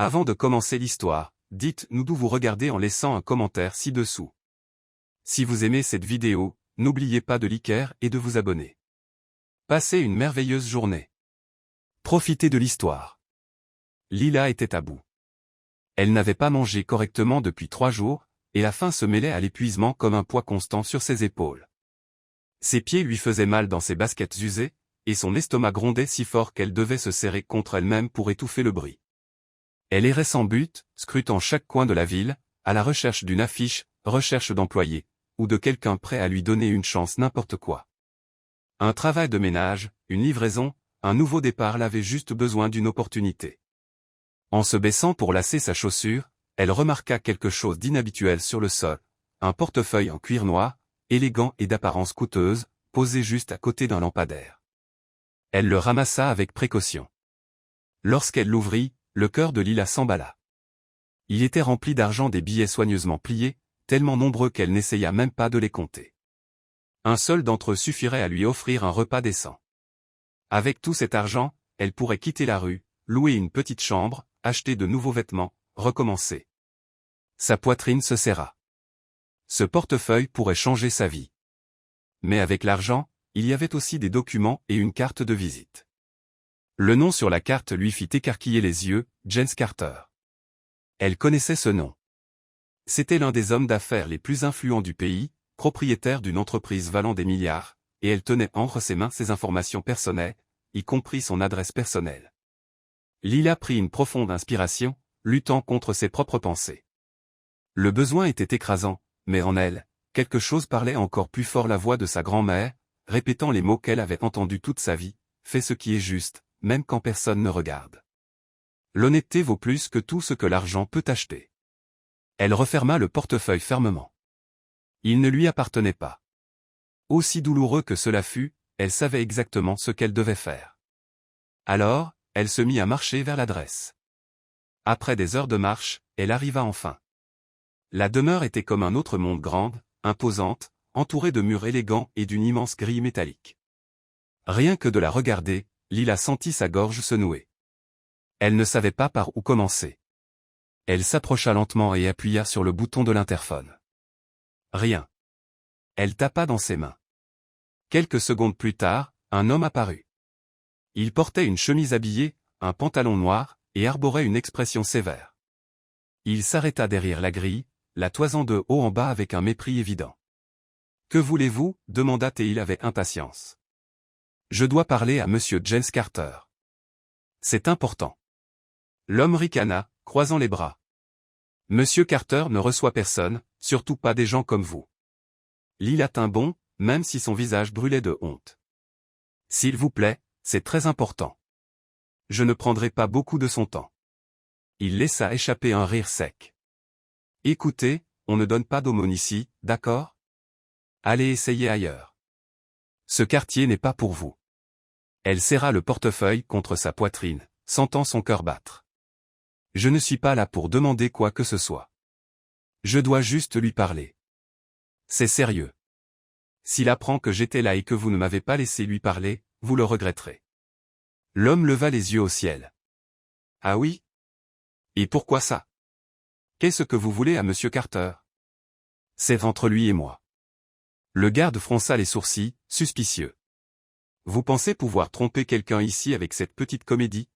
Avant de commencer l'histoire, dites-nous d'où vous regardez en laissant un commentaire ci-dessous. Si vous aimez cette vidéo, n'oubliez pas de liker et de vous abonner. Passez une merveilleuse journée. Profitez de l'histoire. Lila était à bout. Elle n'avait pas mangé correctement depuis 3 jours, et la faim se mêlait à l'épuisement comme un poids constant sur ses épaules. Ses pieds lui faisaient mal dans ses baskets usées, et son estomac grondait si fort qu'elle devait se serrer contre elle-même pour étouffer le bruit. Elle errait sans but, scrutant chaque coin de la ville, à la recherche d'une affiche, recherche d'employés, ou de quelqu'un prêt à lui donner une chance n'importe quoi. Un travail de ménage, une livraison, un nouveau départ l'avait juste besoin d'une opportunité. En se baissant pour lasser sa chaussure, elle remarqua quelque chose d'inhabituel sur le sol, un portefeuille en cuir noir, élégant et d'apparence coûteuse, posé juste à côté d'un lampadaire. Elle le ramassa avec précaution. Lorsqu'elle l'ouvrit, le cœur de Lila s'emballa. Il était rempli d'argent, des billets soigneusement pliés, tellement nombreux qu'elle n'essaya même pas de les compter. Un seul d'entre eux suffirait à lui offrir un repas décent. Avec tout cet argent, elle pourrait quitter la rue, louer une petite chambre, acheter de nouveaux vêtements, recommencer. Sa poitrine se serra. Ce portefeuille pourrait changer sa vie. Mais avec l'argent, il y avait aussi des documents et une carte de visite. Le nom sur la carte lui fit écarquiller les yeux, Jens Carter. Elle connaissait ce nom. C'était l'un des hommes d'affaires les plus influents du pays, propriétaire d'une entreprise valant des milliards, et elle tenait entre ses mains ses informations personnelles, y compris son adresse personnelle. Lila prit une profonde inspiration, luttant contre ses propres pensées. Le besoin était écrasant, mais en elle, quelque chose parlait encore plus fort, la voix de sa grand-mère, répétant les mots qu'elle avait entendus toute sa vie, « Fais ce qui est juste, même quand personne ne regarde. » L'honnêteté vaut plus que tout ce que l'argent peut acheter. Elle referma le portefeuille fermement. Il ne lui appartenait pas. Aussi douloureux que cela fut, elle savait exactement ce qu'elle devait faire. Alors, elle se mit à marcher vers l'adresse. Après des heures de marche, elle arriva enfin. La demeure était comme un autre monde, grande, imposante, entourée de murs élégants et d'une immense grille métallique. Rien que de la regarder, Lila sentit sa gorge se nouer. Elle ne savait pas par où commencer. Elle s'approcha lentement et appuya sur le bouton de l'interphone. Rien. Elle tapa dans ses mains. Quelques secondes plus tard, un homme apparut. Il portait une chemise habillée, un pantalon noir, et arborait une expression sévère. Il s'arrêta derrière la grille, la toisant de haut en bas avec un mépris évident. « Que voulez-vous » demanda-t-il avec impatience. « Je dois parler à monsieur Jens Carter. C'est important. » L'homme ricana, croisant les bras. « Monsieur Carter ne reçoit personne, surtout pas des gens comme vous. » Lila tint bon, même si son visage brûlait de honte. « S'il vous plaît, c'est très important. Je ne prendrai pas beaucoup de son temps. » Il laissa échapper un rire sec. « Écoutez, on ne donne pas d'aumône ici, d'accord? Allez essayer ailleurs. Ce quartier n'est pas pour vous. » Elle serra le portefeuille contre sa poitrine, sentant son cœur battre. « Je ne suis pas là pour demander quoi que ce soit. Je dois juste lui parler. C'est sérieux. S'il apprend que j'étais là et que vous ne m'avez pas laissé lui parler, vous le regretterez. » L'homme leva les yeux au ciel. « Ah oui? Et pourquoi ça? Qu'est-ce que vous voulez à monsieur Carter? » C'est entre lui et moi. Le garde fronça les sourcils, suspicieux. « Vous pensez pouvoir tromper quelqu'un ici avec cette petite comédie? »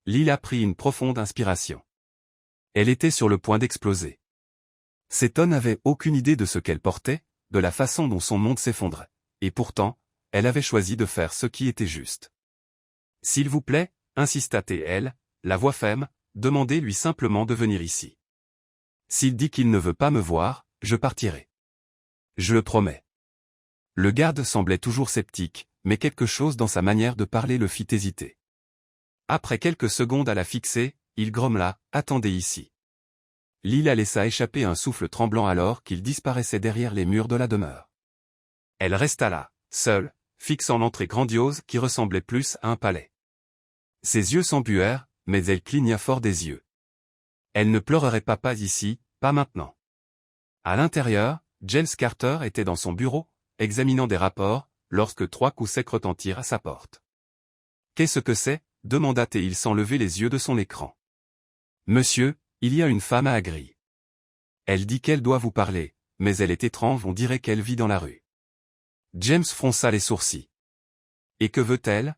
Lila prit une profonde inspiration. Elle était sur le point d'exploser. Cet homme n'avait aucune idée de ce qu'elle portait, de la façon dont son monde s'effondrait, et pourtant, elle avait choisi de faire ce qui était juste. « S'il vous plaît, insista-t-elle, la voix ferme, demandez-lui simplement de venir ici. S'il dit qu'il ne veut pas me voir, je partirai. Je le promets. » Le garde semblait toujours sceptique, mais quelque chose dans sa manière de parler le fit hésiter. Après quelques secondes à la fixer, il grommela, « Attendez ici. » Lila laissa échapper un souffle tremblant alors qu'il disparaissait derrière les murs de la demeure. Elle resta là, seule, fixant l'entrée grandiose qui ressemblait plus à un palais. Ses yeux s'embuèrent, mais elle cligna fort des yeux. Elle ne pleurerait pas ici, pas maintenant. À l'intérieur, Jens Carter était dans son bureau, examinant des rapports, lorsque 3 coups secs retentirent à sa porte. « Qu'est-ce que c'est » demanda-t-il sans lever les yeux de son écran. Monsieur, il y a une femme à Agri. Elle dit qu'elle doit vous parler, mais elle est étrange, on dirait qu'elle vit dans la rue. James fronça les sourcils. Et que veut-elle?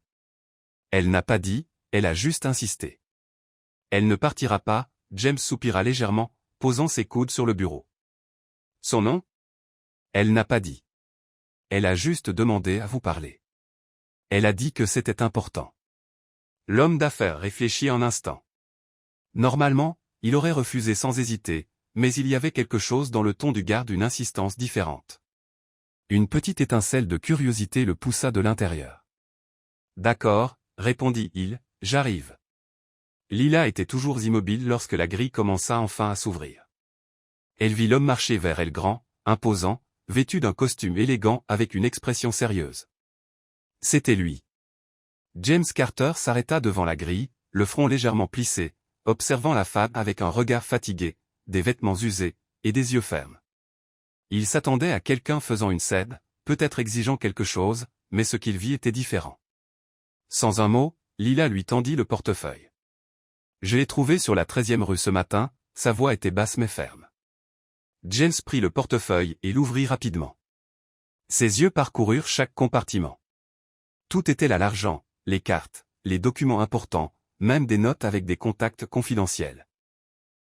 Elle n'a pas dit, elle a juste insisté. Elle ne partira pas, James soupira légèrement, posant ses coudes sur le bureau. Son nom? Elle n'a pas dit. Elle a juste demandé à vous parler. Elle a dit que c'était important. L'homme d'affaires réfléchit un instant. Normalement, il aurait refusé sans hésiter, mais il y avait quelque chose dans le ton du garde, une insistance différente. Une petite étincelle de curiosité le poussa de l'intérieur. D'accord, répondit-il, j'arrive. Lila était toujours immobile lorsque la grille commença enfin à s'ouvrir. Elle vit l'homme marcher vers elle, grand, imposant, vêtu d'un costume élégant avec une expression sérieuse. C'était lui. James Carter s'arrêta devant la grille, le front légèrement plissé, observant la femme avec un regard fatigué, des vêtements usés, et des yeux fermes. Il s'attendait à quelqu'un faisant une scène, peut-être exigeant quelque chose, mais ce qu'il vit était différent. Sans un mot, Lila lui tendit le portefeuille. Je l'ai trouvé sur la 13e rue ce matin, sa voix était basse mais ferme. James prit le portefeuille et l'ouvrit rapidement. Ses yeux parcoururent chaque compartiment. Tout était là, l'argent, les cartes, les documents importants, même des notes avec des contacts confidentiels.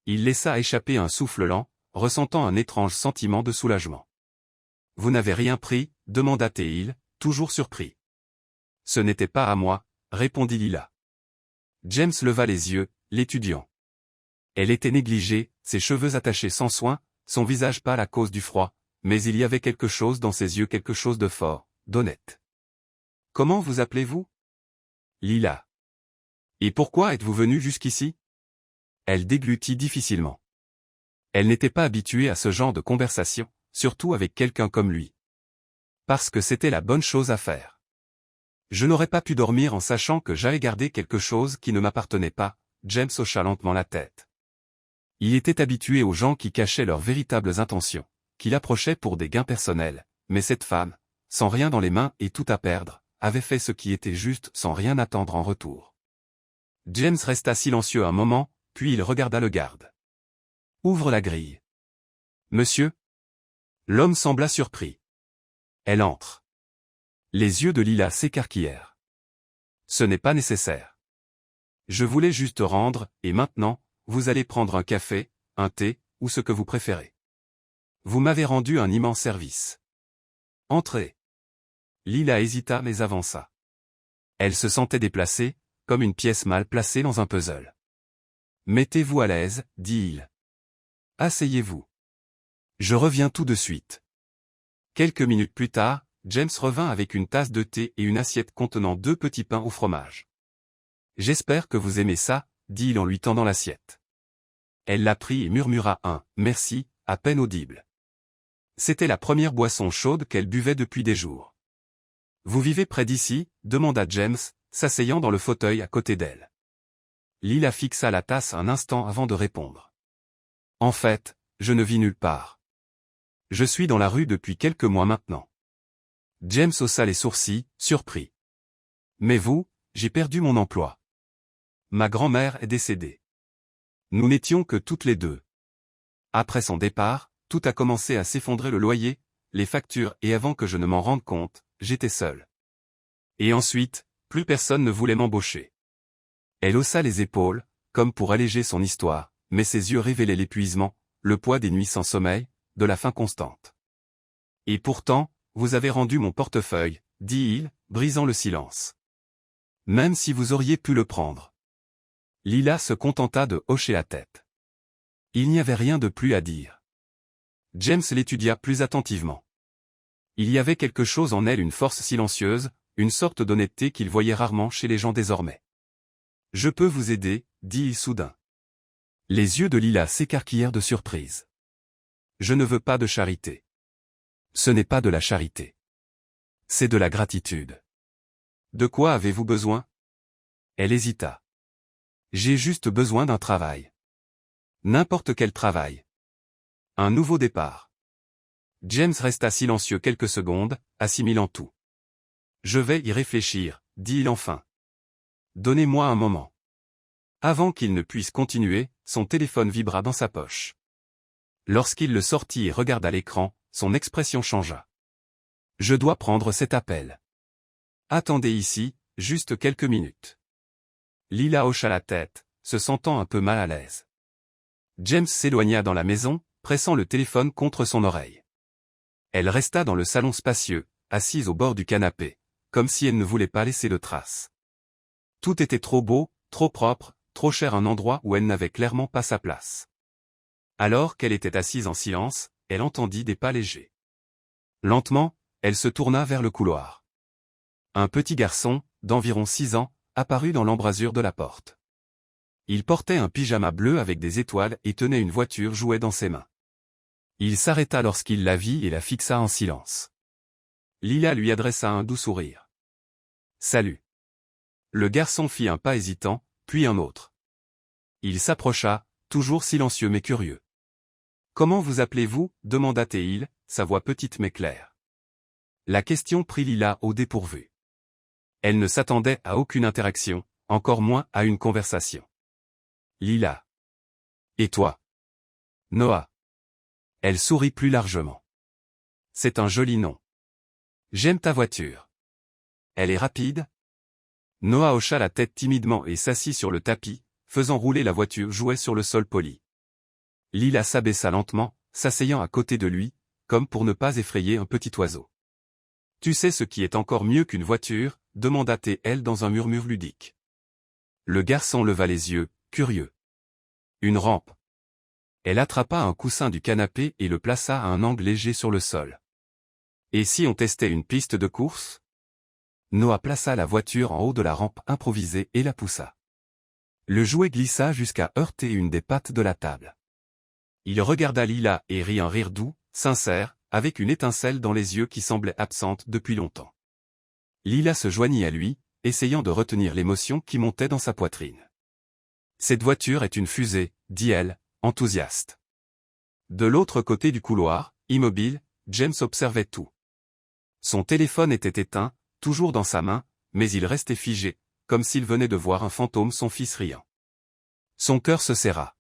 Il laissa échapper un souffle lent, ressentant un étrange sentiment de soulagement. « Vous n'avez rien pris ?» demanda-t-il, toujours surpris. « Ce n'était pas à moi », répondit Lila. James leva les yeux, l'étudiant. Elle était négligée, ses cheveux attachés sans soin, son visage pâle à cause du froid, mais il y avait quelque chose dans ses yeux, quelque chose de fort, d'honnête. « Comment vous appelez-vous » ? Lila. « Et pourquoi êtes-vous venu jusqu'ici » Elle déglutit difficilement. Elle n'était pas habituée à ce genre de conversation, surtout avec quelqu'un comme lui. Parce que c'était la bonne chose à faire. Je n'aurais pas pu dormir en sachant que j'avais gardé quelque chose qui ne m'appartenait pas, James hocha lentement la tête. Il était habitué aux gens qui cachaient leurs véritables intentions, qui l'approchaient pour des gains personnels, mais cette femme, sans rien dans les mains et tout à perdre, avait fait ce qui était juste sans rien attendre en retour. James resta silencieux un moment, puis il regarda le garde. « Ouvre la grille. »« Monsieur ?» L'homme sembla surpris. « Elle entre. » Les yeux de Lila s'écarquillèrent. « Ce n'est pas nécessaire. Je voulais juste rendre, et maintenant, vous allez prendre un café, un thé, ou ce que vous préférez. Vous m'avez rendu un immense service. Entrez. » Lila hésita mais avança. Elle se sentait déplacée, comme une pièce mal placée dans un puzzle. « Mettez-vous à l'aise, dit-il. Asseyez-vous. Je reviens tout de suite. » Quelques minutes plus tard, James revint avec une tasse de thé et une assiette contenant 2 petits pains au fromage. « J'espère que vous aimez ça, » dit-il en lui tendant l'assiette. Elle la prit et murmura un « merci » à peine audible. C'était la première boisson chaude qu'elle buvait depuis des jours. « Vous vivez près d'ici » demanda James, s'asseyant dans le fauteuil à côté d'elle. Lila fixa la tasse un instant avant de répondre. « En fait, je ne vis nulle part. Je suis dans la rue depuis quelques mois maintenant. » James haussa les sourcils, surpris. « Mais vous, j'ai perdu mon emploi. Ma grand-mère est décédée. Nous n'étions que toutes les deux. Après son départ, tout a commencé à s'effondrer, le loyer, les factures, et avant que je ne m'en rende compte, j'étais seul. Et ensuite, plus personne ne voulait m'embaucher. » Elle haussa les épaules, comme pour alléger son histoire, mais ses yeux révélaient l'épuisement, le poids des nuits sans sommeil, de la faim constante. « Et pourtant, vous avez rendu mon portefeuille, » dit-il, brisant le silence. « Même si vous auriez pu le prendre. » Lila se contenta de hocher la tête. Il n'y avait rien de plus à dire. James l'étudia plus attentivement. Il y avait quelque chose en elle, une force silencieuse, une sorte d'honnêteté qu'il voyait rarement chez les gens désormais. « Je peux vous aider, » dit-il soudain. Les yeux de Lila s'écarquillèrent de surprise. « Je ne veux pas de charité. » Ce n'est pas de la charité. C'est de la gratitude. De quoi avez-vous besoin? Elle hésita. J'ai juste besoin d'un travail. N'importe quel travail. Un nouveau départ. James resta silencieux quelques secondes, assimilant tout. Je vais y réfléchir, dit-il enfin. Donnez-moi un moment. Avant qu'il ne puisse continuer, son téléphone vibra dans sa poche. Lorsqu'il le sortit et regarda l'écran, son expression changea. « Je dois prendre cet appel. Attendez ici, juste quelques minutes. » Lila hocha la tête, se sentant un peu mal à l'aise. James s'éloigna dans la maison, pressant le téléphone contre son oreille. Elle resta dans le salon spacieux, assise au bord du canapé, comme si elle ne voulait pas laisser de traces. Tout était trop beau, trop propre, trop cher, un endroit où elle n'avait clairement pas sa place. Alors qu'elle était assise en silence, elle entendit des pas légers. Lentement, elle se tourna vers le couloir. Un petit garçon, d'environ 6 ans, apparut dans l'embrasure de la porte. Il portait un pyjama bleu avec des étoiles et tenait une voiture jouet dans ses mains. Il s'arrêta lorsqu'il la vit et la fixa en silence. Lila lui adressa un doux sourire. « Salut. » Le garçon fit un pas hésitant, puis un autre. Il s'approcha, toujours silencieux mais curieux. « Comment vous appelez-vous » demanda-t-il, sa voix petite mais claire. La question prit Lila au dépourvu. Elle ne s'attendait à aucune interaction, encore moins à une conversation. Lila. Et toi? Noah. Elle sourit plus largement. C'est un joli nom. J'aime ta voiture. Elle est rapide? Noah hocha la tête timidement et s'assit sur le tapis, faisant rouler la voiture jouet sur le sol poli. Lila s'abaissa lentement, s'asseyant à côté de lui, comme pour ne pas effrayer un petit oiseau. Tu sais ce qui est encore mieux qu'une voiture? Demanda-t-elle dans un murmure ludique. Le garçon leva les yeux, curieux. Une rampe. Elle attrapa un coussin du canapé et le plaça à un angle léger sur le sol. Et si on testait une piste de course? Noah plaça la voiture en haut de la rampe improvisée et la poussa. Le jouet glissa jusqu'à heurter une des pattes de la table. Il regarda Lila et rit un rire doux, sincère, avec une étincelle dans les yeux qui semblait absente depuis longtemps. Lila se joignit à lui, essayant de retenir l'émotion qui montait dans sa poitrine. « Cette voiture est une fusée, » dit-elle, enthousiaste. De l'autre côté du couloir, immobile, James observait tout. Son téléphone était éteint, toujours dans sa main, mais il restait figé, comme s'il venait de voir un fantôme, son fils riant. Son cœur se serra.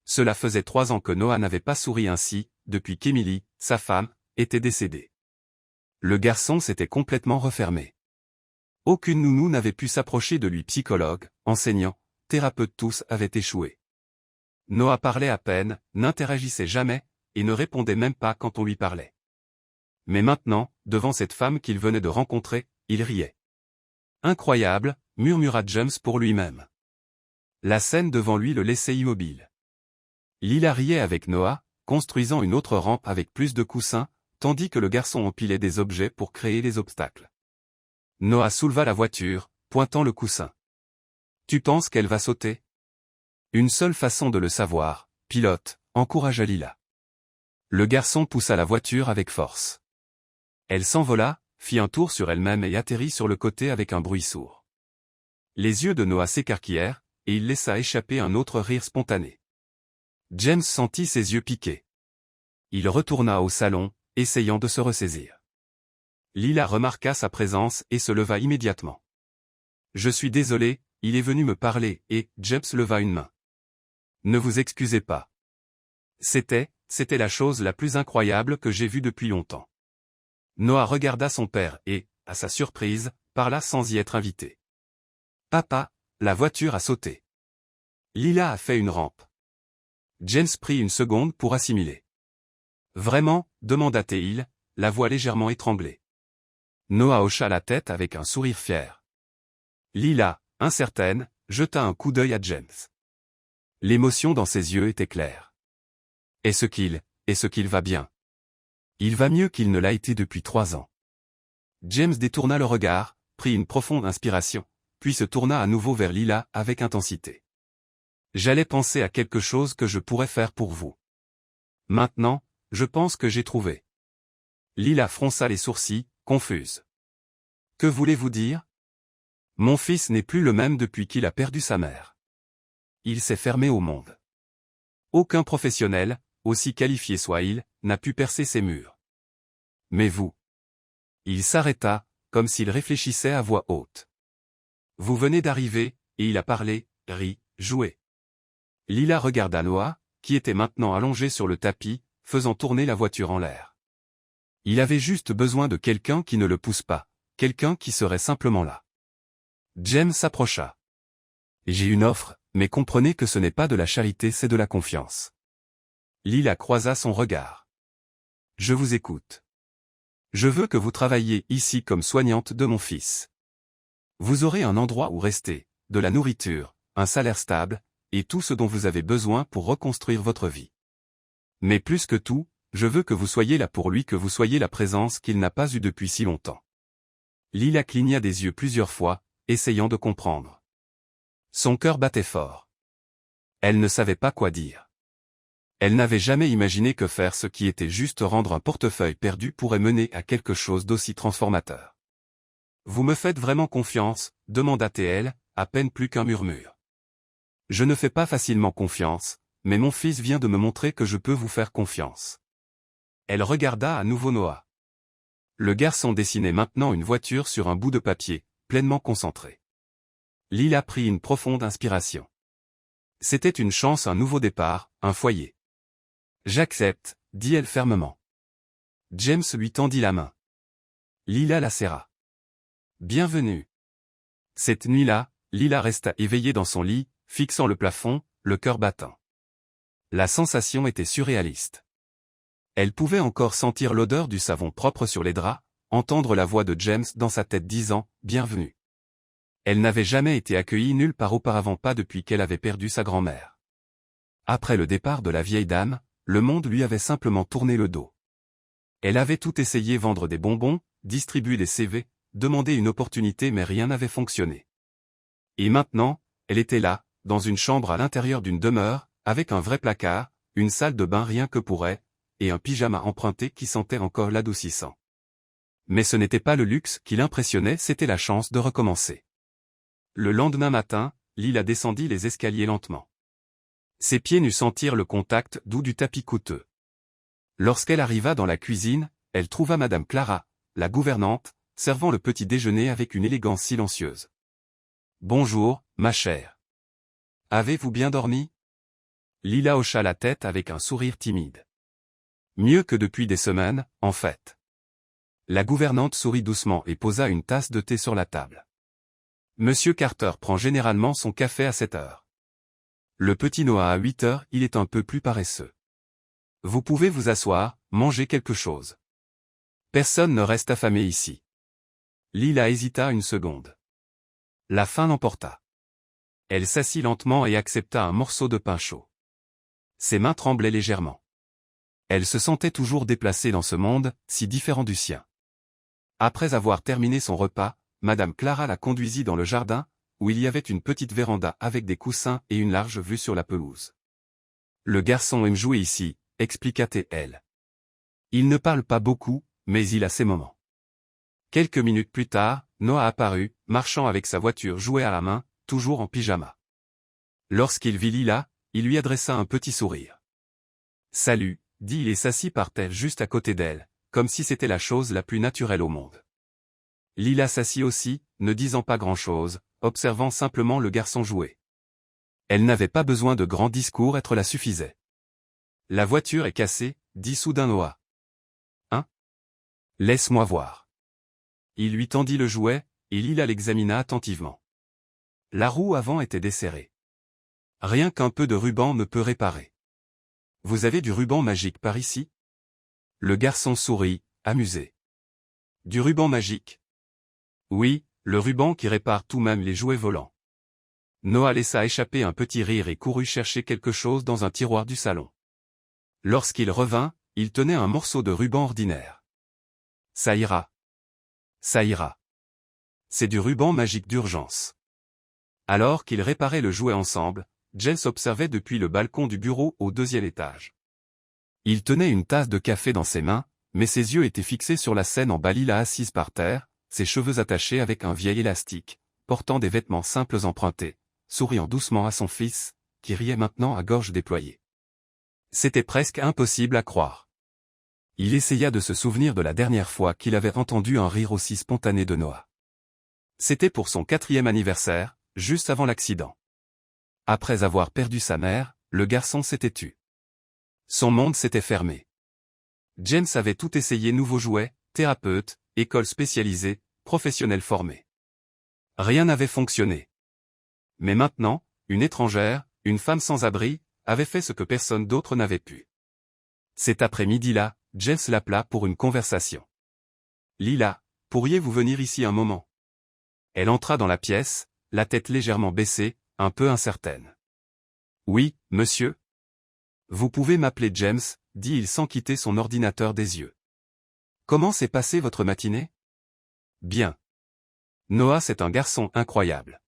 Cela faisait 3 ans que Noah n'avait pas souri ainsi, depuis qu'Emily, sa femme, était décédée. Le garçon s'était complètement refermé. Aucune nounou n'avait pu s'approcher de lui. Psychologue, enseignant, thérapeute, tous avaient échoué. Noah parlait à peine, n'interagissait jamais, et ne répondait même pas quand on lui parlait. Mais maintenant, devant cette femme qu'il venait de rencontrer, il riait. Incroyable, murmura James pour lui-même. La scène devant lui le laissait immobile. Lila riait avec Noah, construisant une autre rampe avec plus de coussins, tandis que le garçon empilait des objets pour créer les obstacles. Noah souleva la voiture, pointant le coussin. « Tu penses qu'elle va sauter ?» Une seule façon de le savoir, pilote, encouragea Lila. Le garçon poussa la voiture avec force. Elle s'envola, fit un tour sur elle-même et atterrit sur le côté avec un bruit sourd. Les yeux de Noah s'écarquillèrent, et il laissa échapper un autre rire spontané. James sentit ses yeux piquer. Il retourna au salon, essayant de se ressaisir. Lila remarqua sa présence et se leva immédiatement. « Je suis désolé, il est venu me parler, » et James leva une main. « Ne vous excusez pas. C'était la chose la plus incroyable que j'ai vue depuis longtemps. » Noah regarda son père et, à sa surprise, parla sans y être invité. « Papa, la voiture a sauté. Lila a fait une rampe. » James prit une seconde pour assimiler. « Vraiment ?» demanda-t-il, la voix légèrement étranglée. Noah hocha la tête avec un sourire fier. Lila, incertaine, jeta un coup d'œil à James. L'émotion dans ses yeux était claire. Est-ce qu'il va bien? Il va mieux qu'il ne l'a été depuis 3 ans. James détourna le regard, prit une profonde inspiration, puis se tourna à nouveau vers Lila avec intensité. J'allais penser à quelque chose que je pourrais faire pour vous. Maintenant, je pense que j'ai trouvé. Lila fronça les sourcils, confuse. Que voulez-vous dire? Mon fils n'est plus le même depuis qu'il a perdu sa mère. Il s'est fermé au monde. Aucun professionnel, aussi qualifié soit-il, n'a pu percer ses murs. Mais vous. Il s'arrêta, comme s'il réfléchissait à voix haute. Vous venez d'arriver, et il a parlé, ri, joué. Lila regarda Noah, qui était maintenant allongé sur le tapis, faisant tourner la voiture en l'air. Il avait juste besoin de quelqu'un qui ne le pousse pas, quelqu'un qui serait simplement là. James s'approcha. J'ai une offre, mais comprenez que ce n'est pas de la charité, c'est de la confiance. Lila croisa son regard. Je vous écoute. Je veux que vous travailliez ici comme soignante de mon fils. Vous aurez un endroit où rester, de la nourriture, un salaire stable, et tout ce dont vous avez besoin pour reconstruire votre vie. Mais plus que tout, je veux que vous soyez là pour lui, que vous soyez la présence qu'il n'a pas eue depuis si longtemps. Lila cligna des yeux plusieurs fois, essayant de comprendre. Son cœur battait fort. Elle ne savait pas quoi dire. Elle n'avait jamais imaginé que faire ce qui était juste rendre un portefeuille perdu pourrait mener à quelque chose d'aussi transformateur. Vous me faites vraiment confiance, demanda-t-elle, à peine plus qu'un murmure. Je ne fais pas facilement confiance, mais mon fils vient de me montrer que je peux vous faire confiance. Elle regarda à nouveau Noah. Le garçon dessinait maintenant une voiture sur un bout de papier, pleinement concentré. Lila prit une profonde inspiration. C'était une chance, un nouveau départ, un foyer. J'accepte, dit-elle fermement. James lui tendit la main. Lila la serra. Bienvenue. Cette nuit-là, Lila resta éveillée dans son lit, fixant le plafond, le cœur battant. La sensation était surréaliste. Elle pouvait encore sentir l'odeur du savon propre sur les draps, entendre la voix de James dans sa tête disant « Bienvenue ». Elle n'avait jamais été accueillie nulle part auparavant, pas depuis qu'elle avait perdu sa grand-mère. Après le départ de la vieille dame, le monde lui avait simplement tourné le dos. Elle avait tout essayé, vendre des bonbons, distribuer des CV, demander une opportunité, mais rien n'avait fonctionné. Et maintenant, elle était là, dans une chambre à l'intérieur d'une demeure, avec un vrai placard, une salle de bain rien que pour elle, et un pyjama emprunté qui sentait encore l'adoucissant. Mais ce n'était pas le luxe qui l'impressionnait, c'était la chance de recommencer. Le lendemain matin, Lila descendit les escaliers lentement. Ses pieds nus sentirent le contact doux du tapis coûteux. Lorsqu'elle arriva dans la cuisine, elle trouva Madame Clara, la gouvernante, servant le petit déjeuner avec une élégance silencieuse. « Bonjour, ma chère. Avez-vous bien dormi ?» Lila hocha la tête avec un sourire timide. « Mieux que depuis des semaines, en fait. » La gouvernante sourit doucement et posa une tasse de thé sur la table. « Monsieur Carter prend généralement son café à 7 heures. Le petit Noah à 8 heures, il est un peu plus paresseux. Vous pouvez vous asseoir, manger quelque chose. Personne ne reste affamé ici. » Lila hésita une seconde. La faim l'emporta. Elle s'assit lentement et accepta un morceau de pain chaud. Ses mains tremblaient légèrement. Elle se sentait toujours déplacée dans ce monde, si différent du sien. Après avoir terminé son repas, Madame Clara la conduisit dans le jardin, où il y avait une petite véranda avec des coussins et une large vue sur la pelouse. Le garçon aime jouer ici, expliqua-t-elle. Il ne parle pas beaucoup, mais il a ses moments. Quelques minutes plus tard, Noah apparut, marchant avec sa voiture jouet à la main, toujours en pyjama. Lorsqu'il vit Lila, il lui adressa un petit sourire. « Salut », dit-il et s'assit par terre juste à côté d'elle, comme si c'était la chose la plus naturelle au monde. Lila s'assit aussi, ne disant pas grand-chose, observant simplement le garçon jouer. Elle n'avait pas besoin de grands discours, être la suffisait. « La voiture est cassée, » dit soudain Noah. « Hein ? Laisse-moi voir. » Il lui tendit le jouet, et Lila l'examina attentivement. La roue avant était desserrée. Rien qu'un peu de ruban me peut réparer. Vous avez du ruban magique par ici ? Le garçon sourit, amusé. Du ruban magique ? Oui, le ruban qui répare tout, même les jouets volants. Noah laissa échapper un petit rire et courut chercher quelque chose dans un tiroir du salon. Lorsqu'il revint, il tenait un morceau de ruban ordinaire. Ça ira. Ça ira. C'est du ruban magique d'urgence. Alors qu'ils réparaient le jouet ensemble, James observait depuis le balcon du bureau au 2e étage. Il tenait une tasse de café dans ses mains, mais ses yeux étaient fixés sur la scène en bas. Lila assise par terre, ses cheveux attachés avec un vieil élastique, portant des vêtements simples empruntés, souriant doucement à son fils, qui riait maintenant à gorge déployée. C'était presque impossible à croire. Il essaya de se souvenir de la dernière fois qu'il avait entendu un rire aussi spontané de Noah. C'était pour son 4e anniversaire, juste avant l'accident. Après avoir perdu sa mère, le garçon s'était tu. Son monde s'était fermé. James avait tout essayé, nouveaux jouets, thérapeute, école spécialisée, professionnels formés. Rien n'avait fonctionné. Mais maintenant, une étrangère, une femme sans abri, avait fait ce que personne d'autre n'avait pu. Cet après-midi-là, James l'appela pour une conversation. « Lila, pourriez-vous venir ici un moment ?» Elle entra dans la pièce, la tête légèrement baissée, un peu incertaine. « Oui, monsieur. »« Vous pouvez m'appeler James, » dit-il sans quitter son ordinateur des yeux. « Comment s'est passée votre matinée ?»« Bien. Noah, c'est un garçon incroyable. »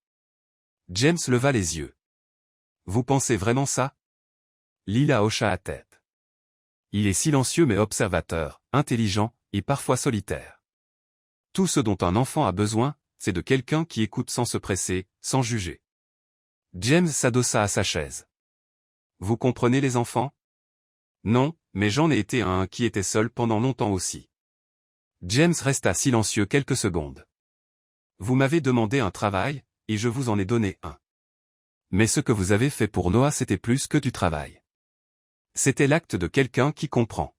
James leva les yeux. « Vous pensez vraiment ça ?» Lila hocha la tête. « Il est silencieux mais observateur, intelligent, et parfois solitaire. Tout ce dont un enfant a besoin, c'est de quelqu'un qui écoute sans se presser, sans juger. » James s'adossa à sa chaise. « Vous comprenez les enfants ? » ?»« Non, mais j'en ai été un qui était seul pendant longtemps aussi. » James resta silencieux quelques secondes. « Vous m'avez demandé un travail, et je vous en ai donné un. Mais ce que vous avez fait pour Noah, c'était plus que du travail. C'était l'acte de quelqu'un qui comprend. »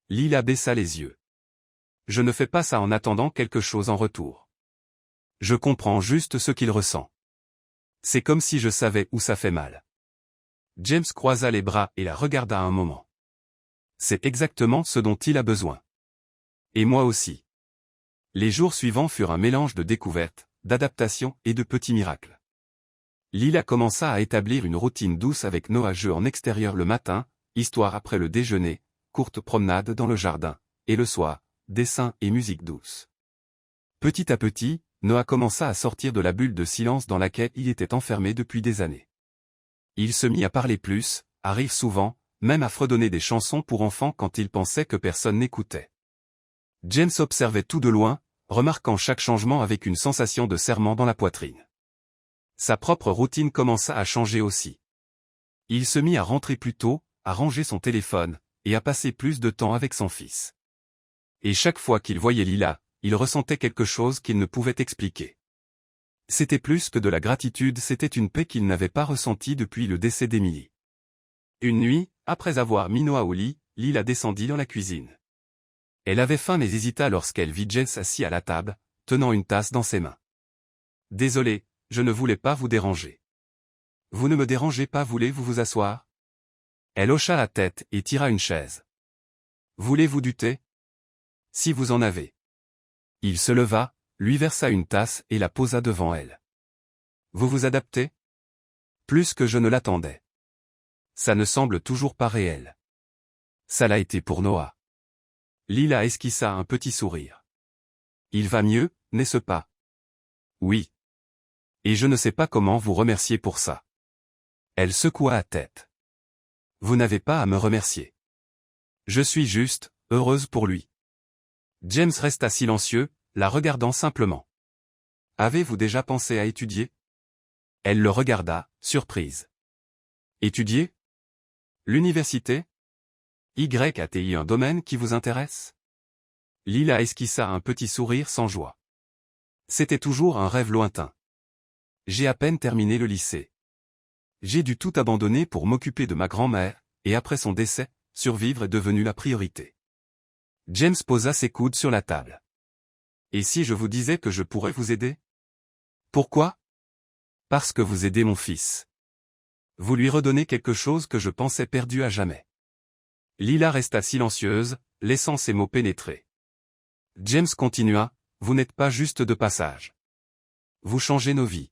Lila baissa les yeux. « Je ne fais pas ça en attendant quelque chose en retour. Je comprends juste ce qu'il ressent. C'est comme si je savais où ça fait mal. » James croisa les bras et la regarda un moment. « C'est exactement ce dont il a besoin. Et moi aussi. » Les jours suivants furent un mélange de découvertes, d'adaptations et de petits miracles. Lila commença à établir une routine douce avec Noah, jeu en extérieur le matin, histoire après le déjeuner, courte promenade dans le jardin, et le soir, dessin et musique douce. Petit à petit, Noah commença à sortir de la bulle de silence dans laquelle il était enfermé depuis des années. Il se mit à parler plus, à rire souvent, même à fredonner des chansons pour enfants quand il pensait que personne n'écoutait. James observait tout de loin, remarquant chaque changement avec une sensation de serrement dans la poitrine. Sa propre routine commença à changer aussi. Il se mit à rentrer plus tôt, à ranger son téléphone, et à passer plus de temps avec son fils. Et chaque fois qu'il voyait Lila, il ressentait quelque chose qu'il ne pouvait expliquer. C'était plus que de la gratitude, c'était une paix qu'il n'avait pas ressentie depuis le décès d'Emily. Une nuit, après avoir mis Noah au lit, Lila descendit dans la cuisine. Elle avait faim mais hésita lorsqu'elle vit James assis à la table, tenant une tasse dans ses mains. « Désolé, je ne voulais pas vous déranger. »« Vous ne me dérangez pas, voulez-vous vous asseoir ?» Elle hocha la tête et tira une chaise. « Voulez-vous du thé ? Si vous en avez. » Il se leva, lui versa une tasse et la posa devant elle. « Vous vous adaptez ? » Plus que je ne l'attendais. Ça ne semble toujours pas réel. Ça l'a été pour Noah. Lila esquissa un petit sourire. « Il va mieux, n'est-ce pas ? » « Oui. Et je ne sais pas comment vous remercier pour ça. » Elle secoua la tête. « Vous n'avez pas à me remercier. Je suis juste, heureuse pour lui. » James resta silencieux, la regardant simplement. « Avez-vous déjà pensé à étudier ?» Elle le regarda, surprise. « Étudier ? L'université ? YATI, un domaine qui vous intéresse ? » Lila esquissa un petit sourire sans joie. C'était toujours un rêve lointain. « J'ai à peine terminé le lycée. J'ai dû tout abandonner pour m'occuper de ma grand-mère, et après son décès, survivre est devenu la priorité. » James posa ses coudes sur la table. « Et si je vous disais que je pourrais vous aider ? » ?»« Pourquoi ? » ?»« Parce que vous aidez mon fils. Vous lui redonnez quelque chose que je pensais perdu à jamais. » Lila resta silencieuse, laissant ses mots pénétrer. James continua, « Vous n'êtes pas juste de passage. Vous changez nos vies.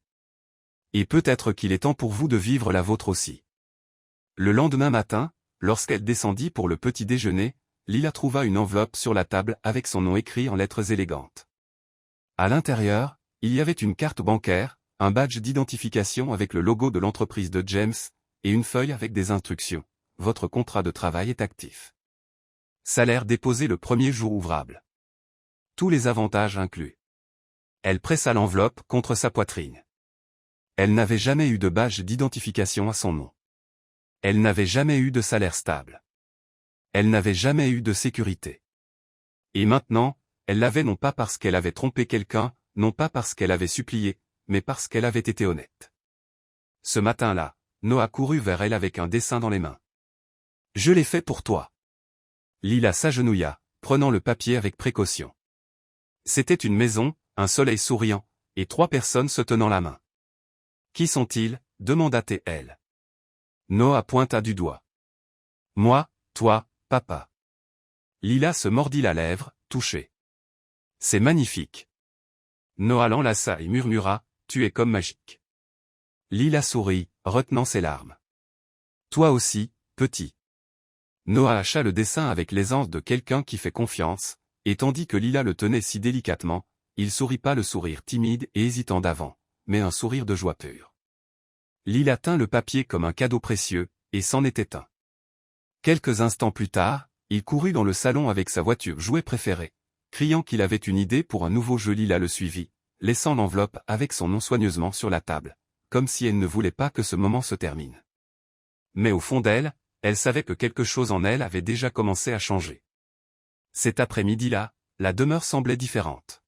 Et peut-être qu'il est temps pour vous de vivre la vôtre aussi. » Le lendemain matin, lorsqu'elle descendit pour le petit déjeuner, Lila trouva une enveloppe sur la table avec son nom écrit en lettres élégantes. À l'intérieur, il y avait une carte bancaire, un badge d'identification avec le logo de l'entreprise de James, et une feuille avec des instructions. Votre contrat de travail est actif. Salaire déposé le premier jour ouvrable. Tous les avantages inclus. Elle pressa l'enveloppe contre sa poitrine. Elle n'avait jamais eu de badge d'identification à son nom. Elle n'avait jamais eu de salaire stable. Elle n'avait jamais eu de sécurité. Et maintenant, elle l'avait non pas parce qu'elle avait trompé quelqu'un, non pas parce qu'elle avait supplié, mais parce qu'elle avait été honnête. Ce matin-là, Noah courut vers elle avec un dessin dans les mains. « Je l'ai fait pour toi. » Lila s'agenouilla, prenant le papier avec précaution. C'était une maison, un soleil souriant, et 3 personnes se tenant la main. « Qui sont-ils » demanda-t-elle. Noah pointa du doigt. « Moi, toi, papa. » Lila se mordit la lèvre, touchée. « C'est magnifique. » Noah l'enlaça et murmura, « Tu es comme magique. » Lila sourit, retenant ses larmes. « Toi aussi, petit. » Noah hacha le dessin avec l'aisance de quelqu'un qui fait confiance, et tandis que Lila le tenait si délicatement, il sourit pas le sourire timide et hésitant d'avant, mais un sourire de joie pure. Lila tint le papier comme un cadeau précieux, et s'en était un. Quelques instants plus tard, il courut dans le salon avec sa voiture jouet préférée, criant qu'il avait une idée pour un nouveau jeu. Lila le suivit, laissant l'enveloppe avec son nom soigneusement sur la table, comme si elle ne voulait pas que ce moment se termine. Mais au fond d'elle, elle savait que quelque chose en elle avait déjà commencé à changer. Cet après-midi-là, la demeure semblait différente.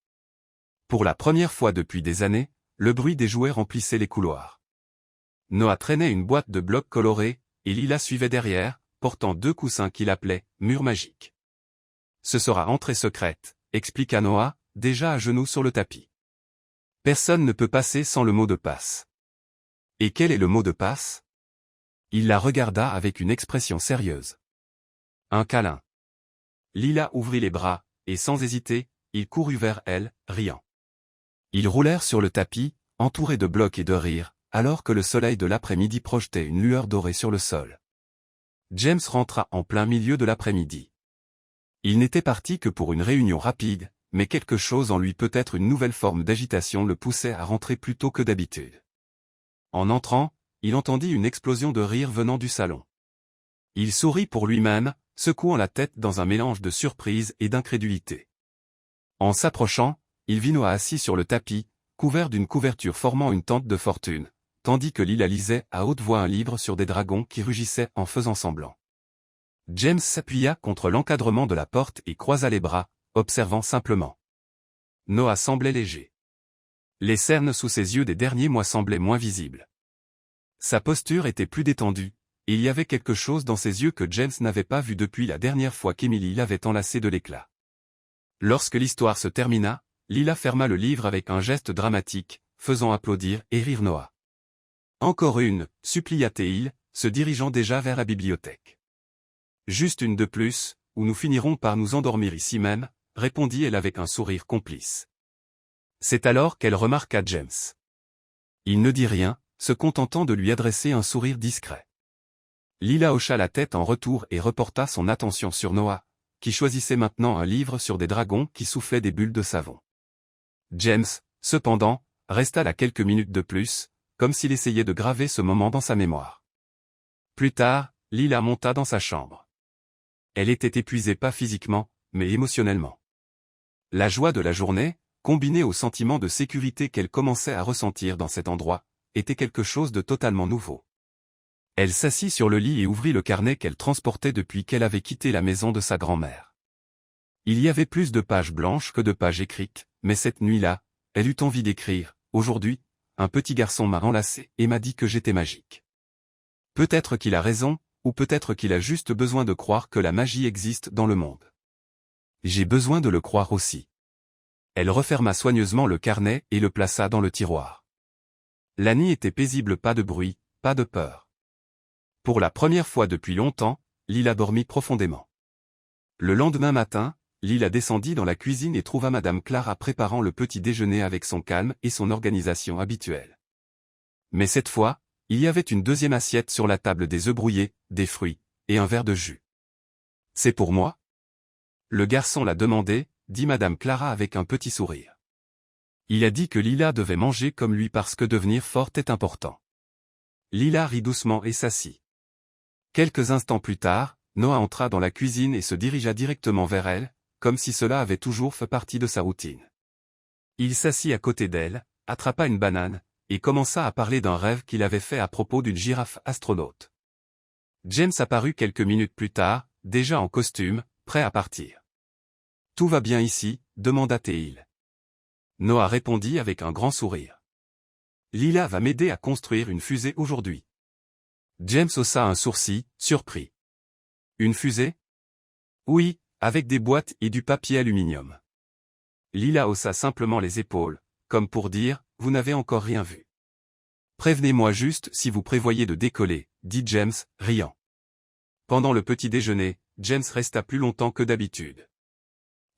Pour la première fois depuis des années, le bruit des jouets remplissait les couloirs. Noah traînait une boîte de blocs colorés, et Lila suivait derrière, portant 2 coussins qu'il appelait « mur magique ». Ce sera entrée secrète, expliqua Noah, déjà à genoux sur le tapis. Personne ne peut passer sans le mot de passe. Et quel est le mot de passe? Il la regarda avec une expression sérieuse. Un câlin. Lila ouvrit les bras, et sans hésiter, il courut vers elle, riant. Ils roulèrent sur le tapis, entourés de blocs et de rires, alors que le soleil de l'après-midi projetait une lueur dorée sur le sol. James rentra en plein milieu de l'après-midi. Il n'était parti que pour une réunion rapide, mais quelque chose en lui, peut-être une nouvelle forme d'agitation, le poussait à rentrer plus tôt que d'habitude. En entrant, il entendit une explosion de rire venant du salon. Il sourit pour lui-même, secouant la tête dans un mélange de surprise et d'incrédulité. En s'approchant, il vit Noah assis sur le tapis, couvert d'une couverture formant une tente de fortune, tandis que Lila lisait à haute voix un livre sur des dragons qui rugissaient en faisant semblant. James s'appuya contre l'encadrement de la porte et croisa les bras, observant simplement. Noah semblait léger. Les cernes sous ses yeux des derniers mois semblaient moins visibles. Sa posture était plus détendue, et il y avait quelque chose dans ses yeux que James n'avait pas vu depuis la dernière fois qu'Emily l'avait enlacé de l'éclat. Lorsque l'histoire se termina, Lila ferma le livre avec un geste dramatique, faisant applaudir et rire Noah. Encore une, supplia-t-il, se dirigeant déjà vers la bibliothèque. Juste une de plus, ou nous finirons par nous endormir ici même, répondit-elle avec un sourire complice. C'est alors qu'elle remarqua James. Il ne dit rien, se contentant de lui adresser un sourire discret. Lila hocha la tête en retour et reporta son attention sur Noah, qui choisissait maintenant un livre sur des dragons qui soufflaient des bulles de savon. James, cependant, resta là quelques minutes de plus, comme s'il essayait de graver ce moment dans sa mémoire. Plus tard, Lila monta dans sa chambre. Elle était épuisée pas physiquement, mais émotionnellement. La joie de la journée, combinée au sentiment de sécurité qu'elle commençait à ressentir dans cet endroit, était quelque chose de totalement nouveau. Elle s'assit sur le lit et ouvrit le carnet qu'elle transportait depuis qu'elle avait quitté la maison de sa grand-mère. Il y avait plus de pages blanches que de pages écrites, mais cette nuit-là, elle eut envie d'écrire. Aujourd'hui, un petit garçon m'a enlacé et m'a dit que j'étais magique. Peut-être qu'il a raison, ou peut-être qu'il a juste besoin de croire que la magie existe dans le monde. J'ai besoin de le croire aussi. Elle referma soigneusement le carnet et le plaça dans le tiroir. La nuit était paisible, pas de bruit, pas de peur. Pour la première fois depuis longtemps, Lila dormit profondément. Le lendemain matin, Lila descendit dans la cuisine et trouva Madame Clara préparant le petit déjeuner avec son calme et son organisation habituelle. Mais cette fois, il y avait une deuxième assiette sur la table, des œufs brouillés, des fruits, et un verre de jus. « C'est pour moi ?» Le garçon l'a demandé, dit Madame Clara avec un petit sourire. Il a dit que Lila devait manger comme lui parce que devenir forte est important. Lila rit doucement et s'assit. Quelques instants plus tard, Noah entra dans la cuisine et se dirigea directement vers elle, comme si cela avait toujours fait partie de sa routine. Il s'assit à côté d'elle, attrapa une banane, et commença à parler d'un rêve qu'il avait fait à propos d'une girafe astronaute. James apparut quelques minutes plus tard, déjà en costume, prêt à partir. « Tout va bien ici ?» demanda-t-il. Noah répondit avec un grand sourire. « Lila va m'aider à construire une fusée aujourd'hui. » James haussa un sourcil, surpris. Une fusée? Oui, avec des boîtes et du papier aluminium. Lila haussa simplement les épaules, comme pour dire, vous n'avez encore rien vu. Prévenez-moi juste si vous prévoyez de décoller, dit James, riant. Pendant le petit déjeuner, James resta plus longtemps que d'habitude.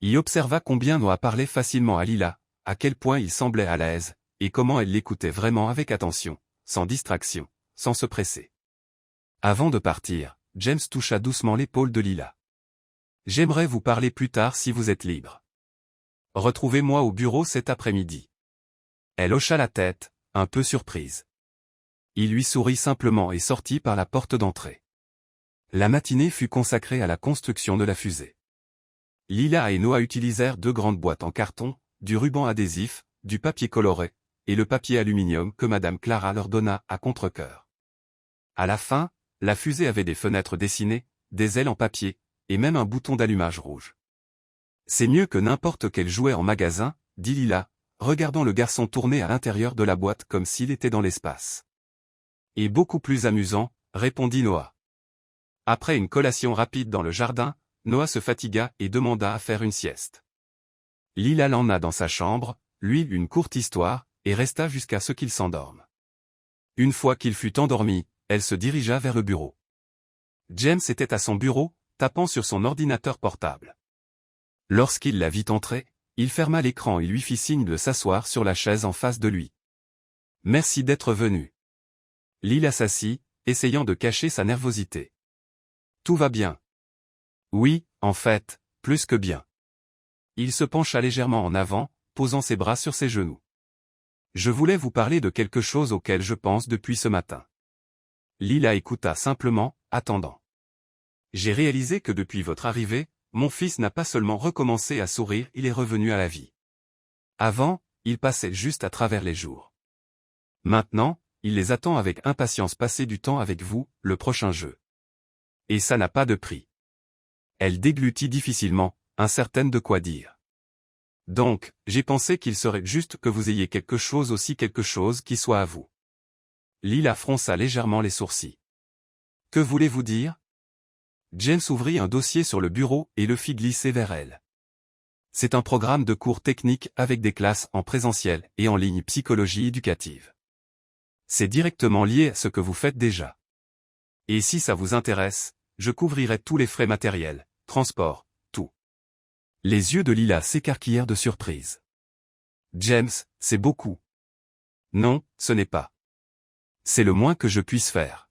Il observa combien Noah parlait facilement à Lila, à quel point il semblait à l'aise, et comment elle l'écoutait vraiment avec attention, sans distraction, sans se presser. Avant de partir, James toucha doucement l'épaule de Lila. J'aimerais vous parler plus tard si vous êtes libre. Retrouvez-moi au bureau cet après-midi. Elle hocha la tête, un peu surprise. Il lui sourit simplement et sortit par la porte d'entrée. La matinée fut consacrée à la construction de la fusée. Lila et Noah utilisèrent 2 grandes boîtes en carton, du ruban adhésif, du papier coloré, et le papier aluminium que Madame Clara leur donna à contre-cœur. À la fin, la fusée avait des fenêtres dessinées, des ailes en papier, et même un bouton d'allumage rouge. C'est mieux que n'importe quel jouet en magasin, dit Lila, regardant le garçon tourner à l'intérieur de la boîte comme s'il était dans l'espace. Et beaucoup plus amusant, répondit Noah. Après une collation rapide dans le jardin, Noah se fatigua et demanda à faire une sieste. Lila l'emmena dans sa chambre, lui une courte histoire, et resta jusqu'à ce qu'il s'endorme. Une fois qu'il fut endormi, elle se dirigea vers le bureau. James était à son bureau, tapant sur son ordinateur portable. Lorsqu'il la vit entrer, il ferma l'écran et lui fit signe de s'asseoir sur la chaise en face de lui. « Merci d'être venu. » Lila s'assit, essayant de cacher sa nervosité. « Tout va bien. » « Oui, en fait, plus que bien. » Il se pencha légèrement en avant, posant ses bras sur ses genoux. « Je voulais vous parler de quelque chose auquel je pense depuis ce matin. » Lila écouta simplement, attendant. « J'ai réalisé que depuis votre arrivée, mon fils n'a pas seulement recommencé à sourire, il est revenu à la vie. Avant, il passait juste à travers les jours. Maintenant, il les attend avec impatience passer du temps avec vous, le prochain jeu. Et ça n'a pas de prix. » Elle déglutit difficilement, incertaine de quoi dire. « Donc, j'ai pensé qu'il serait juste que vous ayez quelque chose qui soit à vous. » Lila fronça légèrement les sourcils. « Que voulez-vous dire ?» James ouvrit un dossier sur le bureau et le fit glisser vers elle. « C'est un programme de cours techniques avec des classes en présentiel et en ligne psychologie éducative. C'est directement lié à ce que vous faites déjà. Et si ça vous intéresse, je couvrirai tous les frais matériels, transport, tout. » Les yeux de Lila s'écarquillèrent de surprise. « James, c'est beaucoup. » »« Non, ce n'est pas. C'est le moins que je puisse faire.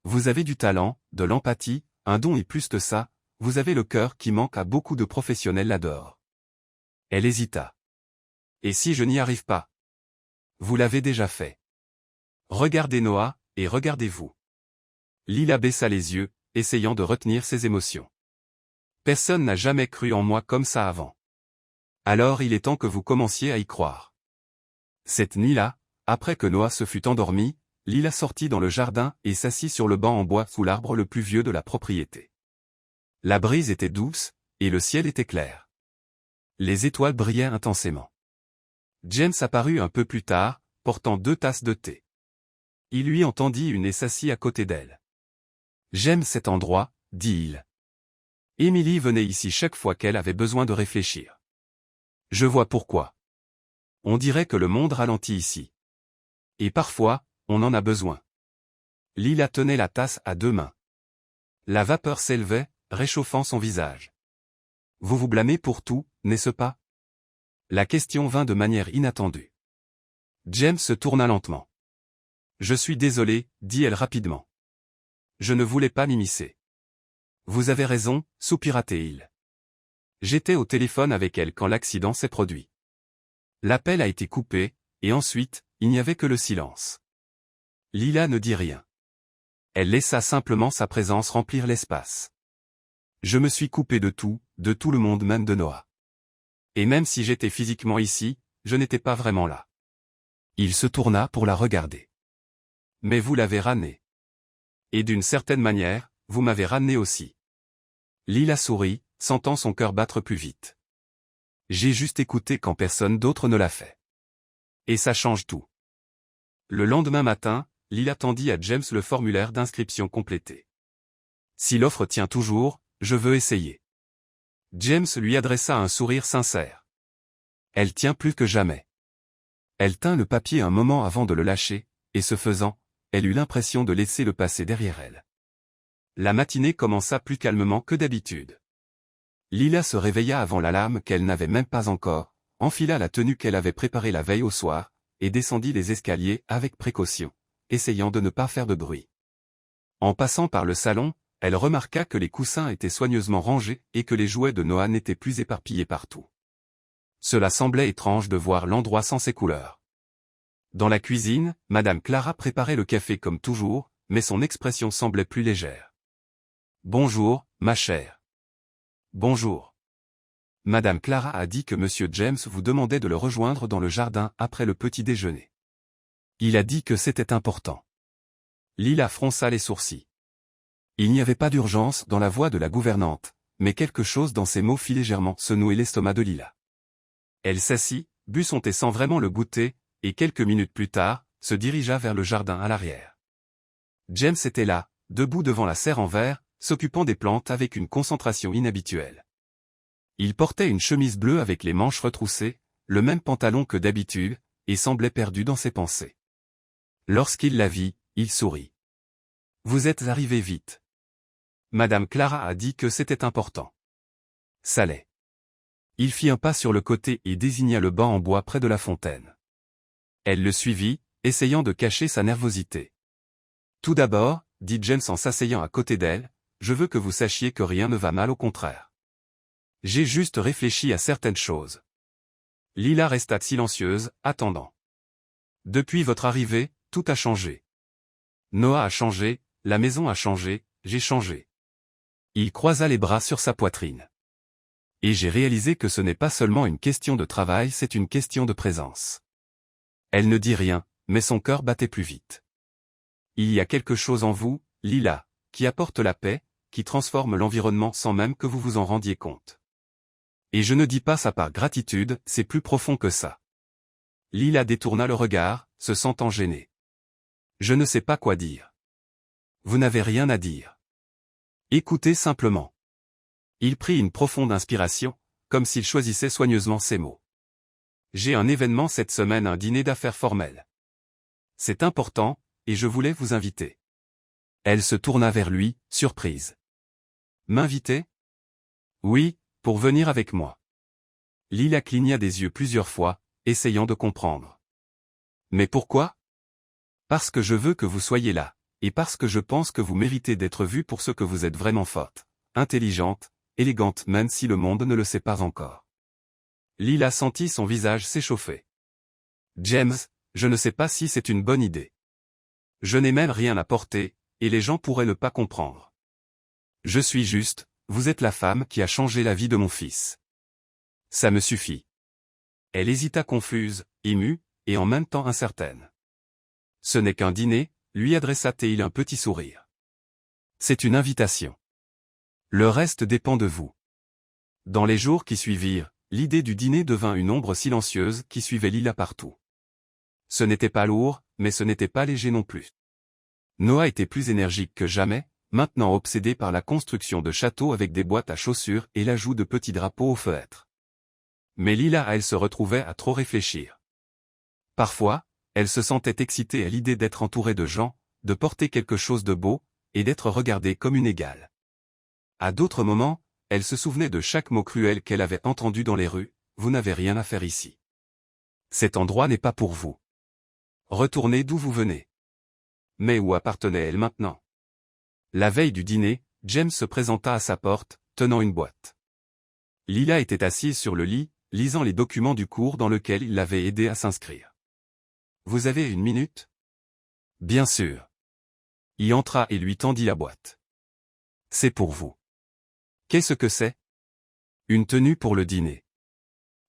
Vous avez du talent, de l'empathie, un don et plus que ça, vous avez le cœur qui manque à beaucoup de professionnels là-dehors. » Elle hésita. « Et si je n'y arrive pas? Vous l'avez déjà fait. Regardez Noah, et regardez-vous. » Lila baissa les yeux, essayant de retenir ses émotions. « Personne n'a jamais cru en moi comme ça avant. Alors il est temps que vous commenciez à y croire. » Cette nuit-là, après que Noah se fut endormi, Lila sortit dans le jardin et s'assit sur le banc en bois sous l'arbre le plus vieux de la propriété. La brise était douce, et le ciel était clair. Les étoiles brillaient intensément. James apparut un peu plus tard, portant 2 tasses de thé. Il lui entendit une et s'assit à côté d'elle. « J'aime cet endroit, dit-il. Émilie venait ici chaque fois qu'elle avait besoin de réfléchir. Je vois pourquoi. On dirait que le monde ralentit ici. Et parfois, on en a besoin. » Lila tenait la tasse à 2 mains. La vapeur s'élevait, réchauffant son visage. « Vous vous blâmez pour tout, n'est-ce pas? » La question vint de manière inattendue. James se tourna lentement. « Je suis désolé, dit-elle rapidement. Je ne voulais pas m'immiscer. »« Vous avez raison, soupira-t-il. J'étais au téléphone avec elle quand l'accident s'est produit. » L'appel a été coupé, et ensuite, il n'y avait que le silence. Lila ne dit rien. Elle laissa simplement sa présence remplir l'espace. « Je me suis coupé de tout le monde, même de Noah. Et même si j'étais physiquement ici, je n'étais pas vraiment là. » Il se tourna pour la regarder. « Mais vous l'avez ramené. Et d'une certaine manière, vous m'avez ramené aussi. » Lila sourit, sentant son cœur battre plus vite. « J'ai juste écouté quand personne d'autre ne l'a fait. Et ça change tout. » Le lendemain matin, Lila tendit à James le formulaire d'inscription complété. Si l'offre tient toujours, je veux essayer. James lui adressa un sourire sincère. Elle tient plus que jamais. Elle tint le papier un moment avant de le lâcher, et ce faisant, elle eut l'impression de laisser le passé derrière elle. La matinée commença plus calmement que d'habitude. Lila se réveilla avant l'alarme qu'elle n'avait même pas encore, enfila la tenue qu'elle avait préparée la veille au soir, et descendit les escaliers avec précaution, essayant de ne pas faire de bruit. En passant par le salon, elle remarqua que les coussins étaient soigneusement rangés et que les jouets de Noah n'étaient plus éparpillés partout. Cela semblait étrange de voir l'endroit sans ses couleurs. Dans la cuisine, Madame Clara préparait le café comme toujours, mais son expression semblait plus légère. « Bonjour, ma chère. »« Bonjour. Madame Clara a dit que Monsieur James vous demandait de le rejoindre dans le jardin après le petit déjeuner. Il a dit que c'était important. » Lila fronça les sourcils. Il n'y avait pas d'urgence dans la voix de la gouvernante, mais quelque chose dans ses mots fit légèrement se nouer l'estomac de Lila. Elle s'assit, but son thé sans vraiment le goûter, et quelques minutes plus tard, se dirigea vers le jardin à l'arrière. James était là, debout devant la serre en verre, s'occupant des plantes avec une concentration inhabituelle. Il portait une chemise bleue avec les manches retroussées, le même pantalon que d'habitude, et semblait perdu dans ses pensées. Lorsqu'il la vit, il sourit. « Vous êtes arrivé vite. Madame Clara a dit que c'était important. » Ça l'est. Il fit un pas sur le côté et désigna le banc en bois près de la fontaine. Elle le suivit, essayant de cacher sa nervosité. « Tout d'abord, » dit James en s'asseyant à côté d'elle, « je veux que vous sachiez que rien ne va mal, au contraire. J'ai juste réfléchi à certaines choses. » Lila resta silencieuse, attendant. « Depuis votre arrivée, tout a changé. Noah a changé, la maison a changé, j'ai changé. » Il croisa les bras sur sa poitrine. « Et j'ai réalisé que ce n'est pas seulement une question de travail, c'est une question de présence. » Elle ne dit rien, mais son cœur battait plus vite. « Il y a quelque chose en vous, Lila, qui apporte la paix, qui transforme l'environnement sans même que vous vous en rendiez compte. Et je ne dis pas ça par gratitude, c'est plus profond que ça. » Lila détourna le regard, se sentant gênée. « Je ne sais pas quoi dire. » « Vous n'avez rien à dire. Écoutez simplement. » Il prit une profonde inspiration, comme s'il choisissait soigneusement ses mots. « J'ai un événement cette semaine, un dîner d'affaires formel. C'est important, et je voulais vous inviter. » Elle se tourna vers lui, surprise. « M'inviter ? » ?»« Oui, pour venir avec moi. » Lila cligna des yeux plusieurs fois, essayant de comprendre. « Mais pourquoi ? » ?»« Parce que je veux que vous soyez là, et parce que je pense que vous méritez d'être vue pour ce que vous êtes vraiment forte, intelligente, élégante même si le monde ne le sait pas encore. » Lila sentit son visage s'échauffer. « James, je ne sais pas si c'est une bonne idée. Je n'ai même rien à porter, et les gens pourraient ne pas comprendre. Je suis juste, vous êtes la femme qui a changé la vie de mon fils. Ça me suffit. » Elle hésita confuse, émue, et en même temps incertaine. « Ce n'est qu'un dîner, » lui adressa-t-il un petit sourire. « C'est une invitation. Le reste dépend de vous. » Dans les jours qui suivirent, l'idée du dîner devint une ombre silencieuse qui suivait Lila partout. Ce n'était pas lourd, mais ce n'était pas léger non plus. Noah était plus énergique que jamais, maintenant obsédé par la construction de châteaux avec des boîtes à chaussures et l'ajout de petits drapeaux aux fenêtres. Mais Lila, elle se retrouvait à trop réfléchir. Parfois, elle se sentait excitée à l'idée d'être entourée de gens, de porter quelque chose de beau, et d'être regardée comme une égale. À d'autres moments, elle se souvenait de chaque mot cruel qu'elle avait entendu dans les rues, « Vous n'avez rien à faire ici. Cet endroit n'est pas pour vous. Retournez d'où vous venez. » Mais où appartenait-elle maintenant? La veille du dîner, James se présenta à sa porte, tenant une boîte. Lila était assise sur le lit, lisant les documents du cours dans lequel il l'avait aidé à s'inscrire. « Vous avez une minute? » « Bien sûr. » Y entra et lui tendit la boîte. « C'est pour vous. » « Qu'est-ce que c'est? » ?»« Une tenue pour le dîner.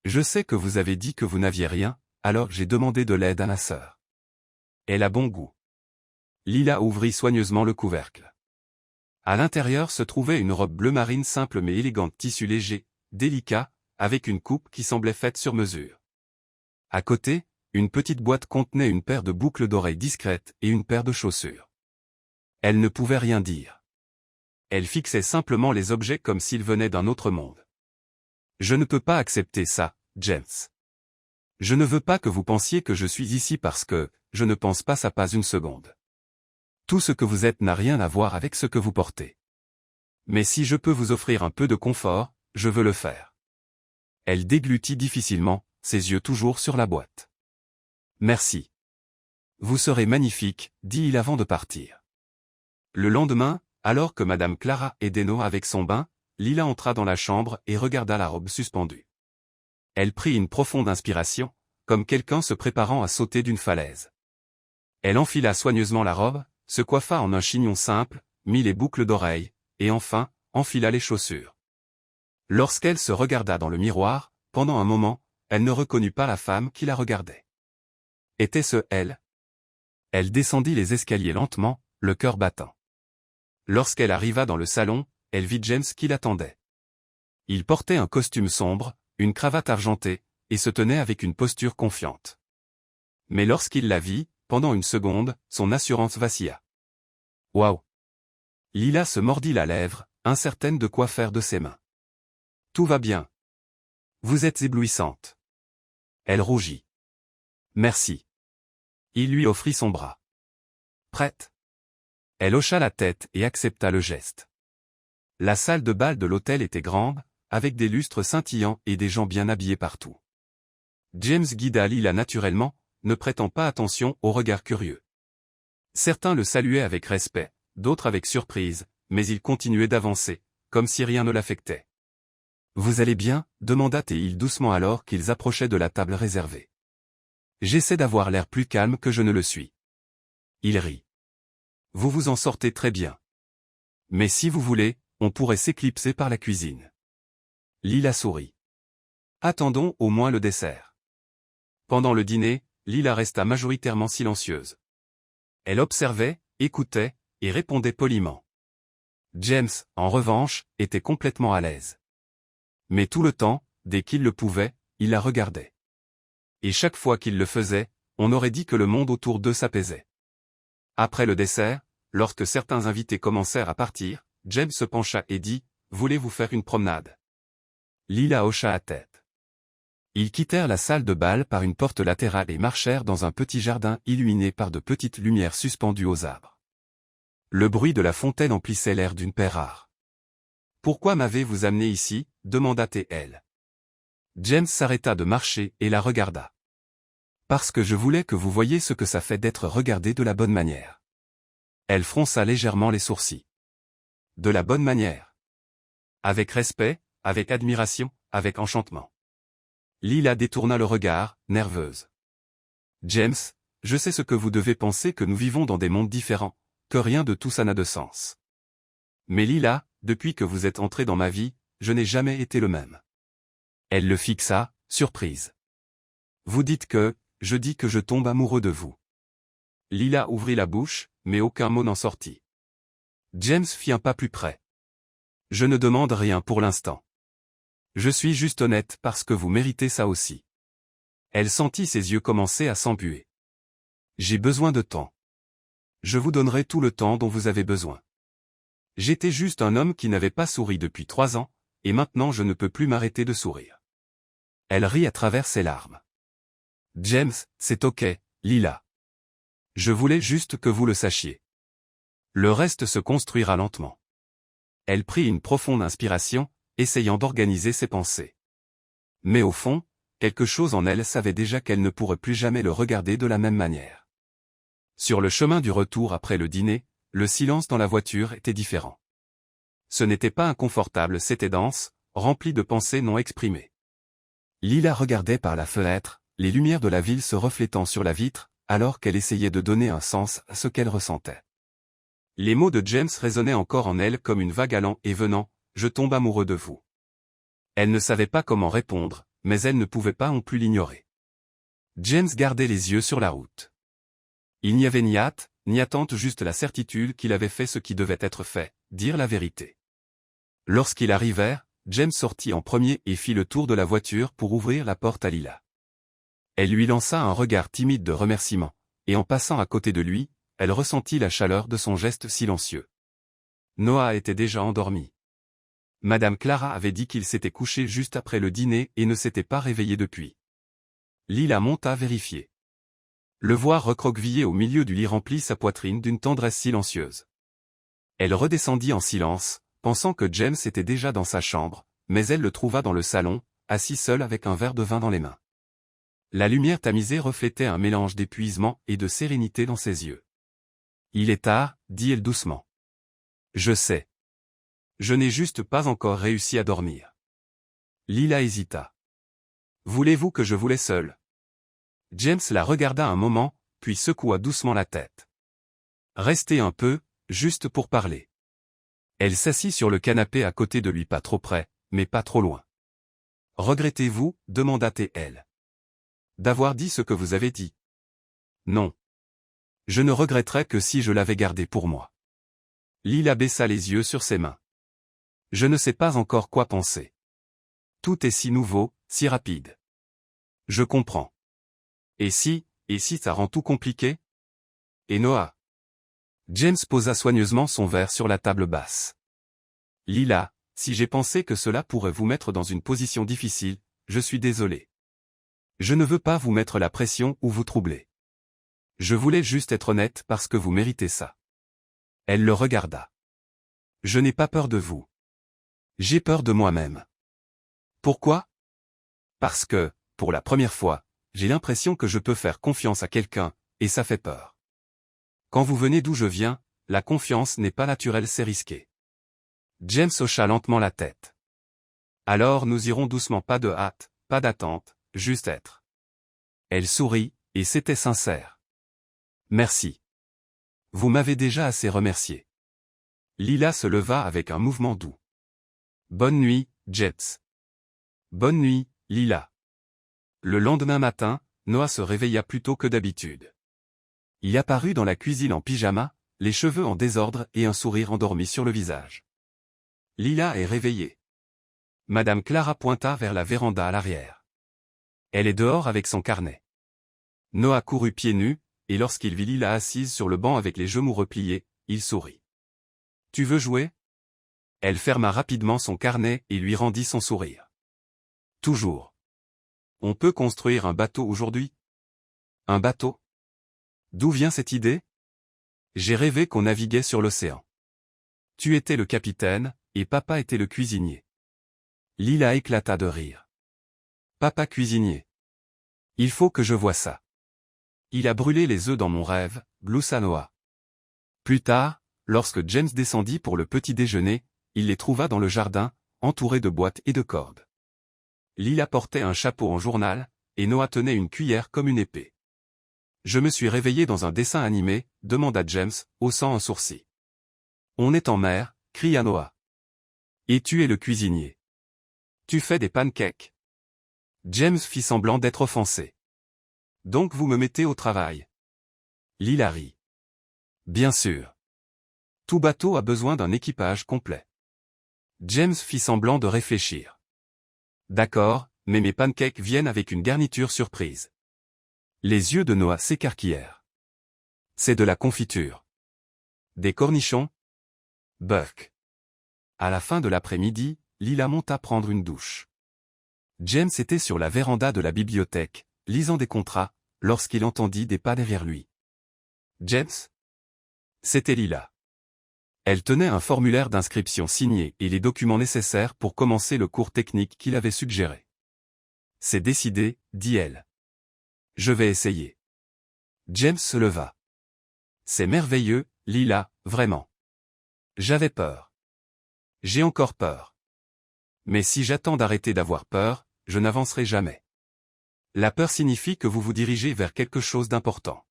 Je sais que vous avez dit que vous n'aviez rien, alors j'ai demandé de l'aide à ma sœur. Elle a bon goût. » Lila ouvrit soigneusement le couvercle. À l'intérieur se trouvait une robe bleu marine simple mais élégante, tissu léger, délicat, avec une coupe qui semblait faite sur mesure. À côté, une petite boîte contenait une paire de boucles d'oreilles discrètes et une paire de chaussures. Elle ne pouvait rien dire. Elle fixait simplement les objets comme s'ils venaient d'un autre monde. Je ne peux pas accepter ça, James. Je ne veux pas que vous pensiez que je suis ici parce que, je ne pense pas ça pas une seconde. Tout ce que vous êtes n'a rien à voir avec ce que vous portez. Mais si je peux vous offrir un peu de confort, je veux le faire. Elle déglutit difficilement, ses yeux toujours sur la boîte. Merci. Vous serez magnifique, dit-il avant de partir. Le lendemain, alors que Madame Clara Edeno avec son bain, Lila entra dans la chambre et regarda la robe suspendue. Elle prit une profonde inspiration, comme quelqu'un se préparant à sauter d'une falaise. Elle enfila soigneusement la robe, se coiffa en un chignon simple, mit les boucles d'oreilles, et enfin, enfila les chaussures. Lorsqu'elle se regarda dans le miroir, pendant un moment, elle ne reconnut pas la femme qui la regardait. Était-ce elle? Elle descendit les escaliers lentement, le cœur battant. Lorsqu'elle arriva dans le salon, elle vit James qui l'attendait. Il portait un costume sombre, une cravate argentée, et se tenait avec une posture confiante. Mais lorsqu'il la vit, pendant une seconde, son assurance vacilla. Waouh! Lila se mordit la lèvre, incertaine de quoi faire de ses mains. Tout va bien. Vous êtes éblouissante. Elle rougit. Merci. Il lui offrit son bras. Prête? Elle hocha la tête et accepta le geste. La salle de bal de l'hôtel était grande, avec des lustres scintillants et des gens bien habillés partout. James guida Lila naturellement, ne prêtant pas attention aux regards curieux. Certains le saluaient avec respect, d'autres avec surprise, mais il continuait d'avancer, comme si rien ne l'affectait. « Vous allez bien » demanda-t-il doucement alors qu'ils approchaient de la table réservée. « J'essaie d'avoir l'air plus calme que je ne le suis. » Il rit. « Vous vous en sortez très bien. Mais si vous voulez, on pourrait s'éclipser par la cuisine. » Lila sourit. « Attendons au moins le dessert. » Pendant le dîner, Lila resta majoritairement silencieuse. Elle observait, écoutait, et répondait poliment. James, en revanche, était complètement à l'aise. Mais tout le temps, dès qu'il le pouvait, il la regardait. Et chaque fois qu'il le faisait, on aurait dit que le monde autour d'eux s'apaisait. Après le dessert, lorsque certains invités commencèrent à partir, James se pencha et dit « Voulez-vous faire une promenade ?» Lila hocha la tête. Ils quittèrent la salle de bal par une porte latérale et marchèrent dans un petit jardin illuminé par de petites lumières suspendues aux arbres. Le bruit de la fontaine emplissait l'air d'une paix rare. « Pourquoi m'avez-vous amené ici ?» demanda-t-elle. James s'arrêta de marcher et la regarda. « Parce que je voulais que vous voyiez ce que ça fait d'être regardé de la bonne manière. » Elle fronça légèrement les sourcils. « De la bonne manière. » Avec respect, avec admiration, avec enchantement. Lila détourna le regard, nerveuse. « James, je sais ce que vous devez penser que nous vivons dans des mondes différents, que rien de tout ça n'a de sens. Mais Lila, depuis que vous êtes entrée dans ma vie, je n'ai jamais été le même. » Elle le fixa, surprise. « Vous dites que, je dis que je tombe amoureux de vous. » Lila ouvrit la bouche, mais aucun mot n'en sortit. James fit un pas plus près. « Je ne demande rien pour l'instant. Je suis juste honnête parce que vous méritez ça aussi. » Elle sentit ses yeux commencer à s'embuer. « J'ai besoin de temps. Je vous donnerai tout le temps dont vous avez besoin. J'étais juste un homme qui n'avait pas souri depuis 3 ans, et maintenant je ne peux plus m'arrêter de sourire. » Elle rit à travers ses larmes. « James, c'est ok, Lila. Je voulais juste que vous le sachiez. Le reste se construira lentement. » Elle prit une profonde inspiration, essayant d'organiser ses pensées. Mais au fond, quelque chose en elle savait déjà qu'elle ne pourrait plus jamais le regarder de la même manière. Sur le chemin du retour après le dîner, le silence dans la voiture était différent. Ce n'était pas inconfortable, c'était dense, rempli de pensées non exprimées. Lila regardait par la fenêtre, les lumières de la ville se reflétant sur la vitre, alors qu'elle essayait de donner un sens à ce qu'elle ressentait. Les mots de James résonnaient encore en elle comme une vague allant et venant, « Je tombe amoureux de vous. » Elle ne savait pas comment répondre, mais elle ne pouvait pas non plus l'ignorer. James gardait les yeux sur la route. Il n'y avait ni hâte, ni attente, juste la certitude qu'il avait fait ce qui devait être fait, dire la vérité. Lorsqu'ils arrivèrent, James sortit en premier et fit le tour de la voiture pour ouvrir la porte à Lila. Elle lui lança un regard timide de remerciement, et en passant à côté de lui, elle ressentit la chaleur de son geste silencieux. Noah était déjà endormi. Madame Clara avait dit qu'il s'était couché juste après le dîner et ne s'était pas réveillé depuis. Lila monta vérifier. Le voir recroquevillé au milieu du lit remplit sa poitrine d'une tendresse silencieuse. Elle redescendit en silence, pensant que James était déjà dans sa chambre, mais elle le trouva dans le salon, assis seul avec un verre de vin dans les mains. La lumière tamisée reflétait un mélange d'épuisement et de sérénité dans ses yeux. « Il est tard, dit-elle doucement. Je sais. Je n'ai juste pas encore réussi à dormir. » Lila hésita. « Voulez-vous que je vous laisse seul ?» James la regarda un moment, puis secoua doucement la tête. « Restez un peu, juste pour parler. » Elle s'assit sur le canapé à côté de lui, pas trop près, mais pas trop loin. « Regrettez-vous, demanda-t-elle. D'avoir dit ce que vous avez dit? Non. Je ne regretterais que si je l'avais gardé pour moi. » Lila baissa les yeux sur ses mains. Je ne sais pas encore quoi penser. Tout est si nouveau, si rapide. Je comprends. Et si ça rend tout compliqué? Et Noah? James posa soigneusement son verre sur la table basse. Lila, si j'ai pensé que cela pourrait vous mettre dans une position difficile, je suis désolé. Je ne veux pas vous mettre la pression ou vous troubler. Je voulais juste être honnête parce que vous méritez ça. Elle le regarda. Je n'ai pas peur de vous. J'ai peur de moi-même. Pourquoi? Parce que, pour la première fois, j'ai l'impression que je peux faire confiance à quelqu'un, et ça fait peur. Quand vous venez d'où je viens, la confiance n'est pas naturelle, c'est risqué. James hocha lentement la tête. Alors nous irons doucement, pas de hâte, pas d'attente, juste être. Elle sourit, et c'était sincère. Merci. Vous m'avez déjà assez remercié. Lila se leva avec un mouvement doux. Bonne nuit, James. Bonne nuit, Lila. Le lendemain matin, Noah se réveilla plus tôt que d'habitude. Il apparut dans la cuisine en pyjama, les cheveux en désordre et un sourire endormi sur le visage. Lila est réveillée. Madame Clara pointa vers la véranda à l'arrière. Elle est dehors avec son carnet. Noah courut pieds nus, et lorsqu'il vit Lila assise sur le banc avec les genoux repliés, il sourit. « Tu veux jouer ?» Elle ferma rapidement son carnet et lui rendit son sourire. « Toujours. On peut construire un bateau aujourd'hui ? » « Un bateau ? D'où vient cette idée ? J'ai rêvé qu'on naviguait sur l'océan. Tu étais le capitaine, et papa était le cuisinier. » Lila éclata de rire. « Papa cuisinier. Il faut que je voie ça. Il a brûlé les œufs dans mon rêve, gloussa Noah. » Plus tard, lorsque James descendit pour le petit déjeuner, il les trouva dans le jardin, entourés de boîtes et de cordes. Lila portait un chapeau en journal, et Noah tenait une cuillère comme une épée. « Je me suis réveillé dans un dessin animé, demanda James, haussant un sourcil. « On est en mer, cria Noah. Et tu es le cuisinier. Tu fais des pancakes. » James fit semblant d'être offensé. « Donc vous me mettez au travail. » Lila rit. « Bien sûr. Tout bateau a besoin d'un équipage complet. » James fit semblant de réfléchir. « D'accord, mais mes pancakes viennent avec une garniture surprise. » Les yeux de Noah s'écarquillèrent. « C'est de la confiture. »« Des cornichons ?»« Buck. » À la fin de l'après-midi, Lila monta prendre une douche. James était sur la véranda de la bibliothèque, lisant des contrats, lorsqu'il entendit des pas derrière lui. « James ?» C'était Lila. Elle tenait un formulaire d'inscription signé et les documents nécessaires pour commencer le cours technique qu'il avait suggéré. « C'est décidé, dit-elle. Je vais essayer. » James se leva. « C'est merveilleux, Lila, vraiment. J'avais peur. J'ai encore peur. Mais si j'attends d'arrêter d'avoir peur, je n'avancerai jamais. La peur signifie que vous vous dirigez vers quelque chose d'important. »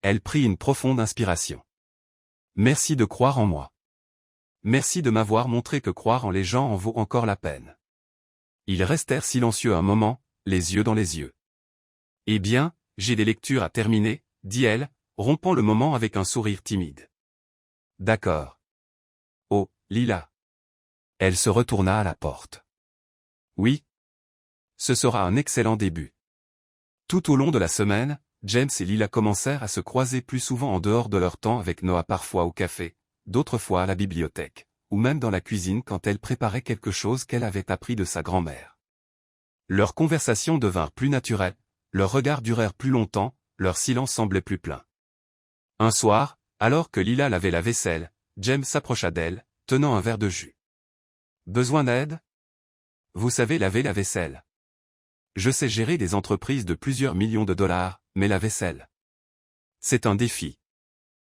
Elle prit une profonde inspiration. « Merci de croire en moi. Merci de m'avoir montré que croire en les gens en vaut encore la peine. » Ils restèrent silencieux un moment, les yeux dans les yeux. « Eh bien, j'ai des lectures à terminer, » dit-elle, rompant le moment avec un sourire timide. « D'accord. Oh, Lila. » Elle se retourna à la porte. « Oui. Ce sera un excellent début. Tout au long de la semaine, James et Lila commencèrent à se croiser plus souvent en dehors de leur temps avec Noah, parfois au café, d'autres fois à la bibliothèque, ou même dans la cuisine quand elle préparait quelque chose qu'elle avait appris de sa grand-mère. Leurs conversations devinrent plus naturelles, leurs regards durèrent plus longtemps, leur silence semblait plus plein. Un soir, alors que Lila lavait la vaisselle, James s'approcha d'elle, tenant un verre de jus. « Besoin d'aide ? Vous savez laver la vaisselle. Je sais gérer des entreprises de plusieurs millions de dollars, mais la vaisselle. C'est un défi.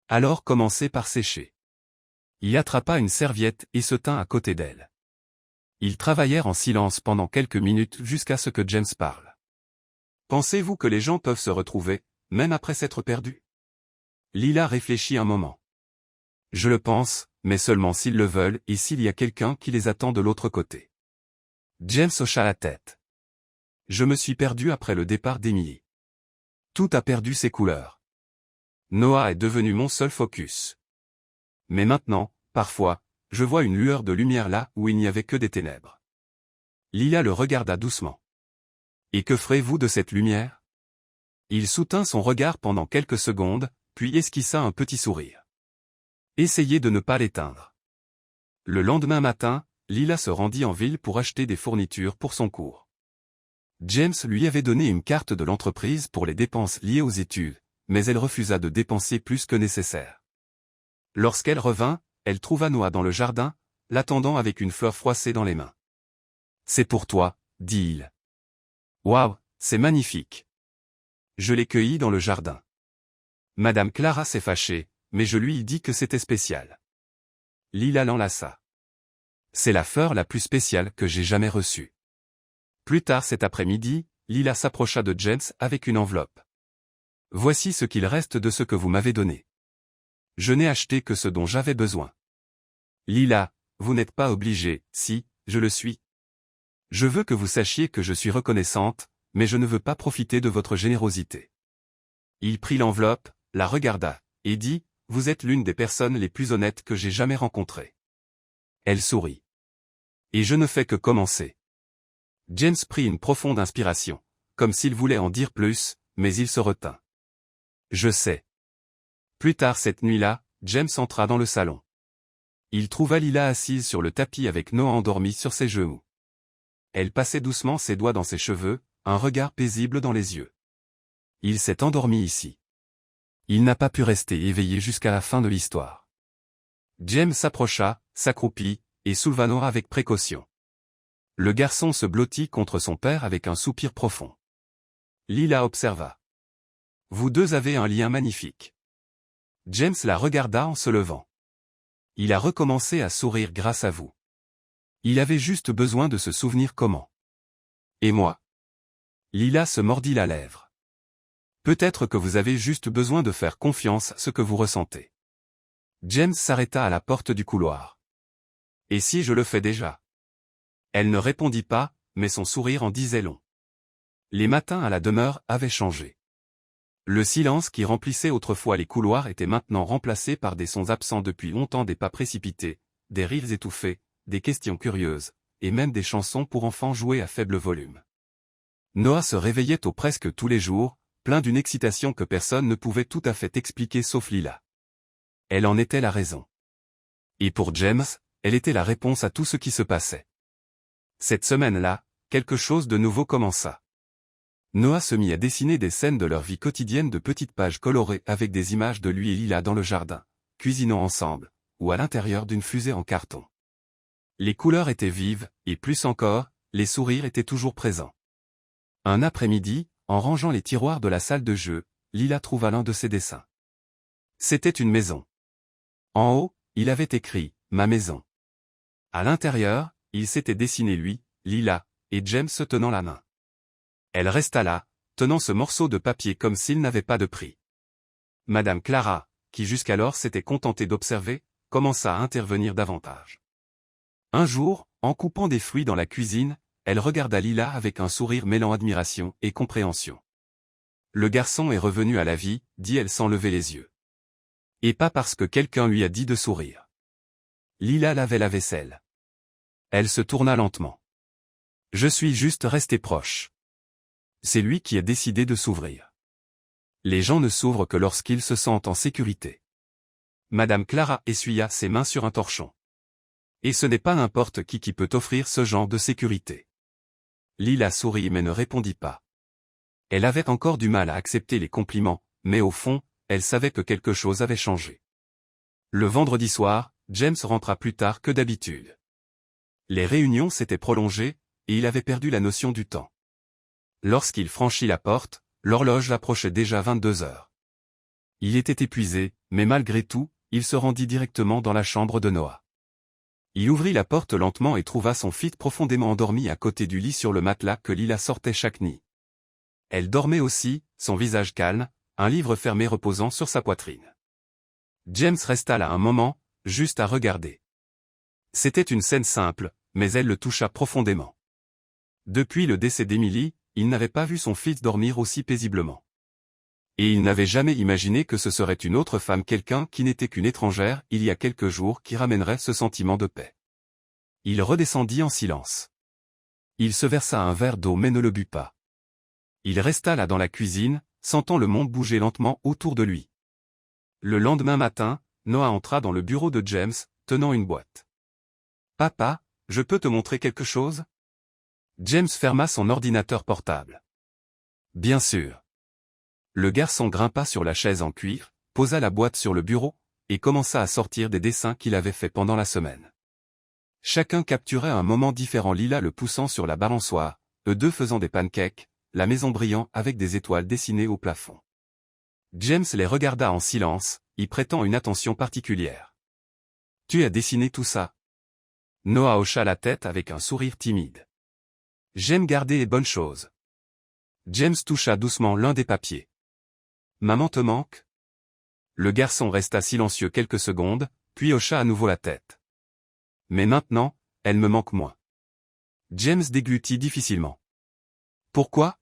Alors commencez par sécher. » Il attrapa une serviette et se tint à côté d'elle. Ils travaillèrent en silence pendant quelques minutes jusqu'à ce que James parle. « Pensez-vous que les gens peuvent se retrouver, même après s'être perdus ? » Lila réfléchit un moment. « Je le pense, mais seulement s'ils le veulent et s'il y a quelqu'un qui les attend de l'autre côté. » James hocha la tête. « Je me suis perdu après le départ d'Emily. Tout a perdu ses couleurs. Noah est devenu mon seul focus. Mais maintenant, parfois, je vois une lueur de lumière là où il n'y avait que des ténèbres. » Lila le regarda doucement. « Et que ferez-vous de cette lumière ?» Il soutint son regard pendant quelques secondes, puis esquissa un petit sourire. « Essayez de ne pas l'éteindre. » Le lendemain matin, Lila se rendit en ville pour acheter des fournitures pour son cours. James lui avait donné une carte de l'entreprise pour les dépenses liées aux études, mais elle refusa de dépenser plus que nécessaire. Lorsqu'elle revint, elle trouva Noah dans le jardin, l'attendant avec une fleur froissée dans les mains. « C'est pour toi, » dit-il. « Waouh, c'est magnifique. Je l'ai cueilli dans le jardin. Madame Clara s'est fâchée, mais je lui ai dit que c'était spécial. » Lila l'enlaça. « C'est la fleur la plus spéciale que j'ai jamais reçue. » Plus tard cet après-midi, Lila s'approcha de James avec une enveloppe. « Voici ce qu'il reste de ce que vous m'avez donné. Je n'ai acheté que ce dont j'avais besoin. Lila, vous n'êtes pas obligée, si, je le suis. Je veux que vous sachiez que je suis reconnaissante, mais je ne veux pas profiter de votre générosité. » Il prit l'enveloppe, la regarda, et dit, « Vous êtes l'une des personnes les plus honnêtes que j'ai jamais rencontrées. » Elle sourit. « Et je ne fais que commencer. » James prit une profonde inspiration, comme s'il voulait en dire plus, mais il se retint. « Je sais. » Plus tard cette nuit-là, James entra dans le salon. Il trouva Lila assise sur le tapis avec Noah endormi sur ses genoux. Elle passait doucement ses doigts dans ses cheveux, un regard paisible dans les yeux. « Il s'est endormi ici. Il n'a pas pu rester éveillé jusqu'à la fin de l'histoire. » James s'approcha, s'accroupit, et souleva Noah avec précaution. Le garçon se blottit contre son père avec un soupir profond. Lila observa. « Vous deux avez un lien magnifique. » James la regarda en se levant. « Il a recommencé à sourire grâce à vous. Il avait juste besoin de se souvenir comment. Et moi ?» Lila se mordit la lèvre. « Peut-être que vous avez juste besoin de faire confiance à ce que vous ressentez. » James s'arrêta à la porte du couloir. « Et si je le fais déjà ?» Elle ne répondit pas, mais son sourire en disait long. Les matins à la demeure avaient changé. Le silence qui remplissait autrefois les couloirs était maintenant remplacé par des sons absents depuis longtemps, des pas précipités, des rires étouffés, des questions curieuses, et même des chansons pour enfants jouées à faible volume. Noah se réveillait tôt presque tous les jours, plein d'une excitation que personne ne pouvait tout à fait expliquer sauf Lila. Elle en était la raison. Et pour James, elle était la réponse à tout ce qui se passait. Cette semaine-là, quelque chose de nouveau commença. Noah se mit à dessiner des scènes de leur vie quotidienne, de petites pages colorées avec des images de lui et Lila dans le jardin, cuisinant ensemble, ou à l'intérieur d'une fusée en carton. Les couleurs étaient vives, et plus encore, les sourires étaient toujours présents. Un après-midi, en rangeant les tiroirs de la salle de jeu, Lila trouva l'un de ses dessins. C'était une maison. En haut, il avait écrit « Ma maison ». À l'intérieur, il s'était dessiné lui, Lila, et James se tenant la main. Elle resta là, tenant ce morceau de papier comme s'il n'avait pas de prix. Madame Clara, qui jusqu'alors s'était contentée d'observer, commença à intervenir davantage. Un jour, en coupant des fruits dans la cuisine, elle regarda Lila avec un sourire mêlant admiration et compréhension. « Le garçon est revenu à la vie, » dit-elle sans lever les yeux. Et pas parce que quelqu'un lui a dit de sourire. Lila lavait la vaisselle. Elle se tourna lentement. « Je suis juste restée proche. » C'est lui qui a décidé de s'ouvrir. Les gens ne s'ouvrent que lorsqu'ils se sentent en sécurité. Madame Clara essuya ses mains sur un torchon. Et ce n'est pas n'importe qui peut offrir ce genre de sécurité. Lila sourit mais ne répondit pas. Elle avait encore du mal à accepter les compliments, mais au fond, elle savait que quelque chose avait changé. Le vendredi soir, James rentra plus tard que d'habitude. Les réunions s'étaient prolongées, et il avait perdu la notion du temps. Lorsqu'il franchit la porte, l'horloge approchait déjà 22 heures. Il était épuisé, mais malgré tout, il se rendit directement dans la chambre de Noah. Il ouvrit la porte lentement et trouva son fils profondément endormi à côté du lit sur le matelas que Lila sortait chaque nuit. Elle dormait aussi, son visage calme, un livre fermé reposant sur sa poitrine. James resta là un moment, juste à regarder. C'était une scène simple, mais elle le toucha profondément. Depuis le décès d'Emily, il n'avait pas vu son fils dormir aussi paisiblement. Et il n'avait jamais imaginé que ce serait une autre femme, quelqu'un qui n'était qu'une étrangère il y a quelques jours, qui ramènerait ce sentiment de paix. Il redescendit en silence. Il se versa un verre d'eau mais ne le but pas. Il resta là dans la cuisine, sentant le monde bouger lentement autour de lui. Le lendemain matin, Noah entra dans le bureau de James, tenant une boîte. « Papa, je peux te montrer quelque chose ?» James ferma son ordinateur portable. « Bien sûr. » Le garçon grimpa sur la chaise en cuir, posa la boîte sur le bureau, et commença à sortir des dessins qu'il avait faits pendant la semaine. Chacun capturait un moment différent, Lila le poussant sur la balançoire, eux deux faisant des pancakes, la maison brillant avec des étoiles dessinées au plafond. James les regarda en silence, y prêtant une attention particulière. « Tu as dessiné tout ça ?» Noah hocha la tête avec un sourire timide. « J'aime garder les bonnes choses. » James toucha doucement l'un des papiers. « Maman te manque ?» Le garçon resta silencieux quelques secondes, puis hocha à nouveau la tête. « Mais maintenant, elle me manque moins. » James déglutit difficilement. « Pourquoi ? »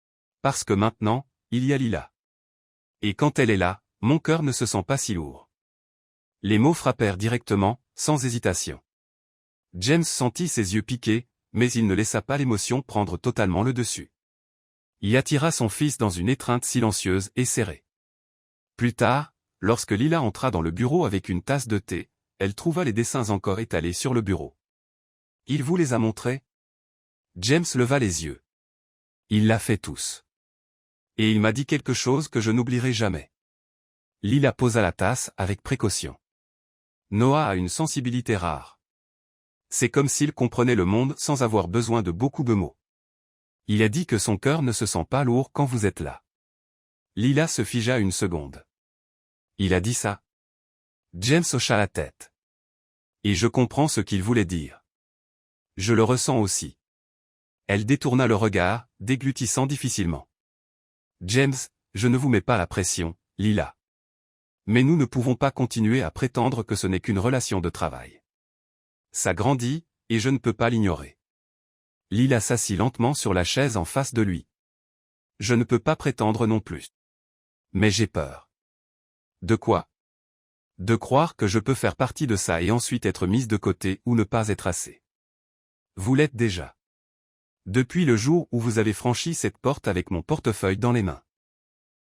« Parce que maintenant, il y a Lila. Et quand elle est là, mon cœur ne se sent pas si lourd. » Les mots frappèrent directement, sans hésitation. James sentit ses yeux piquer, mais il ne laissa pas l'émotion prendre totalement le dessus. Il attira son fils dans une étreinte silencieuse et serrée. Plus tard, lorsque Lila entra dans le bureau avec une tasse de thé, elle trouva les dessins encore étalés sur le bureau. « Il vous les a montrés ?» James leva les yeux. « Il l'a fait tous. Et il m'a dit quelque chose que je n'oublierai jamais. » Lila posa la tasse avec précaution. Noah a une sensibilité rare. C'est comme s'il comprenait le monde sans avoir besoin de beaucoup de mots. Il a dit que son cœur ne se sent pas lourd quand vous êtes là. Lila se figea une seconde. Il a dit ça? James hocha la tête. Et je comprends ce qu'il voulait dire. Je le ressens aussi. Elle détourna le regard, déglutissant difficilement. James, je ne vous mets pas la pression, Lila. Mais nous ne pouvons pas continuer à prétendre que ce n'est qu'une relation de travail. Ça grandit, et je ne peux pas l'ignorer. Lila s'assit lentement sur la chaise en face de lui. Je ne peux pas prétendre non plus. Mais j'ai peur. De quoi? De croire que je peux faire partie de ça et ensuite être mise de côté ou ne pas être assez. Vous l'êtes déjà. Depuis le jour où vous avez franchi cette porte avec mon portefeuille dans les mains.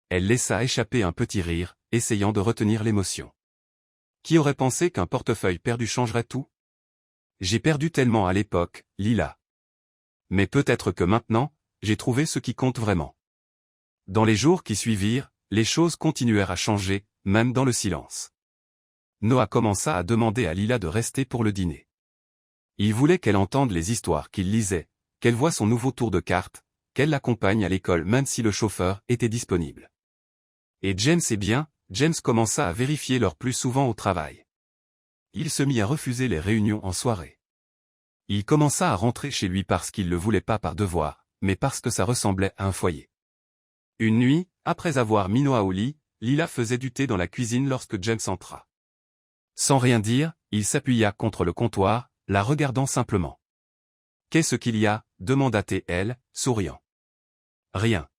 Elle laissa échapper un petit rire, essayant de retenir l'émotion. Qui aurait pensé qu'un portefeuille perdu changerait tout? J'ai perdu tellement à l'époque, Lila. Mais peut-être que maintenant, j'ai trouvé ce qui compte vraiment. Dans les jours qui suivirent, les choses continuèrent à changer, même dans le silence. Noah commença à demander à Lila de rester pour le dîner. Il voulait qu'elle entende les histoires qu'il lisait, qu'elle voie son nouveau tour de cartes, qu'elle l'accompagne à l'école même si le chauffeur était disponible. Et James James commença à vérifier l'heure plus souvent au travail. Il se mit à refuser les réunions en soirée. Il commença à rentrer chez lui parce qu'il ne le voulait pas par devoir, mais parce que ça ressemblait à un foyer. Une nuit, après avoir mis Noah au lit, Lila faisait du thé dans la cuisine lorsque James entra. Sans rien dire, il s'appuya contre le comptoir, la regardant simplement. « Qu'est-ce qu'il y a ?» demanda-t-elle, souriant. « Rien.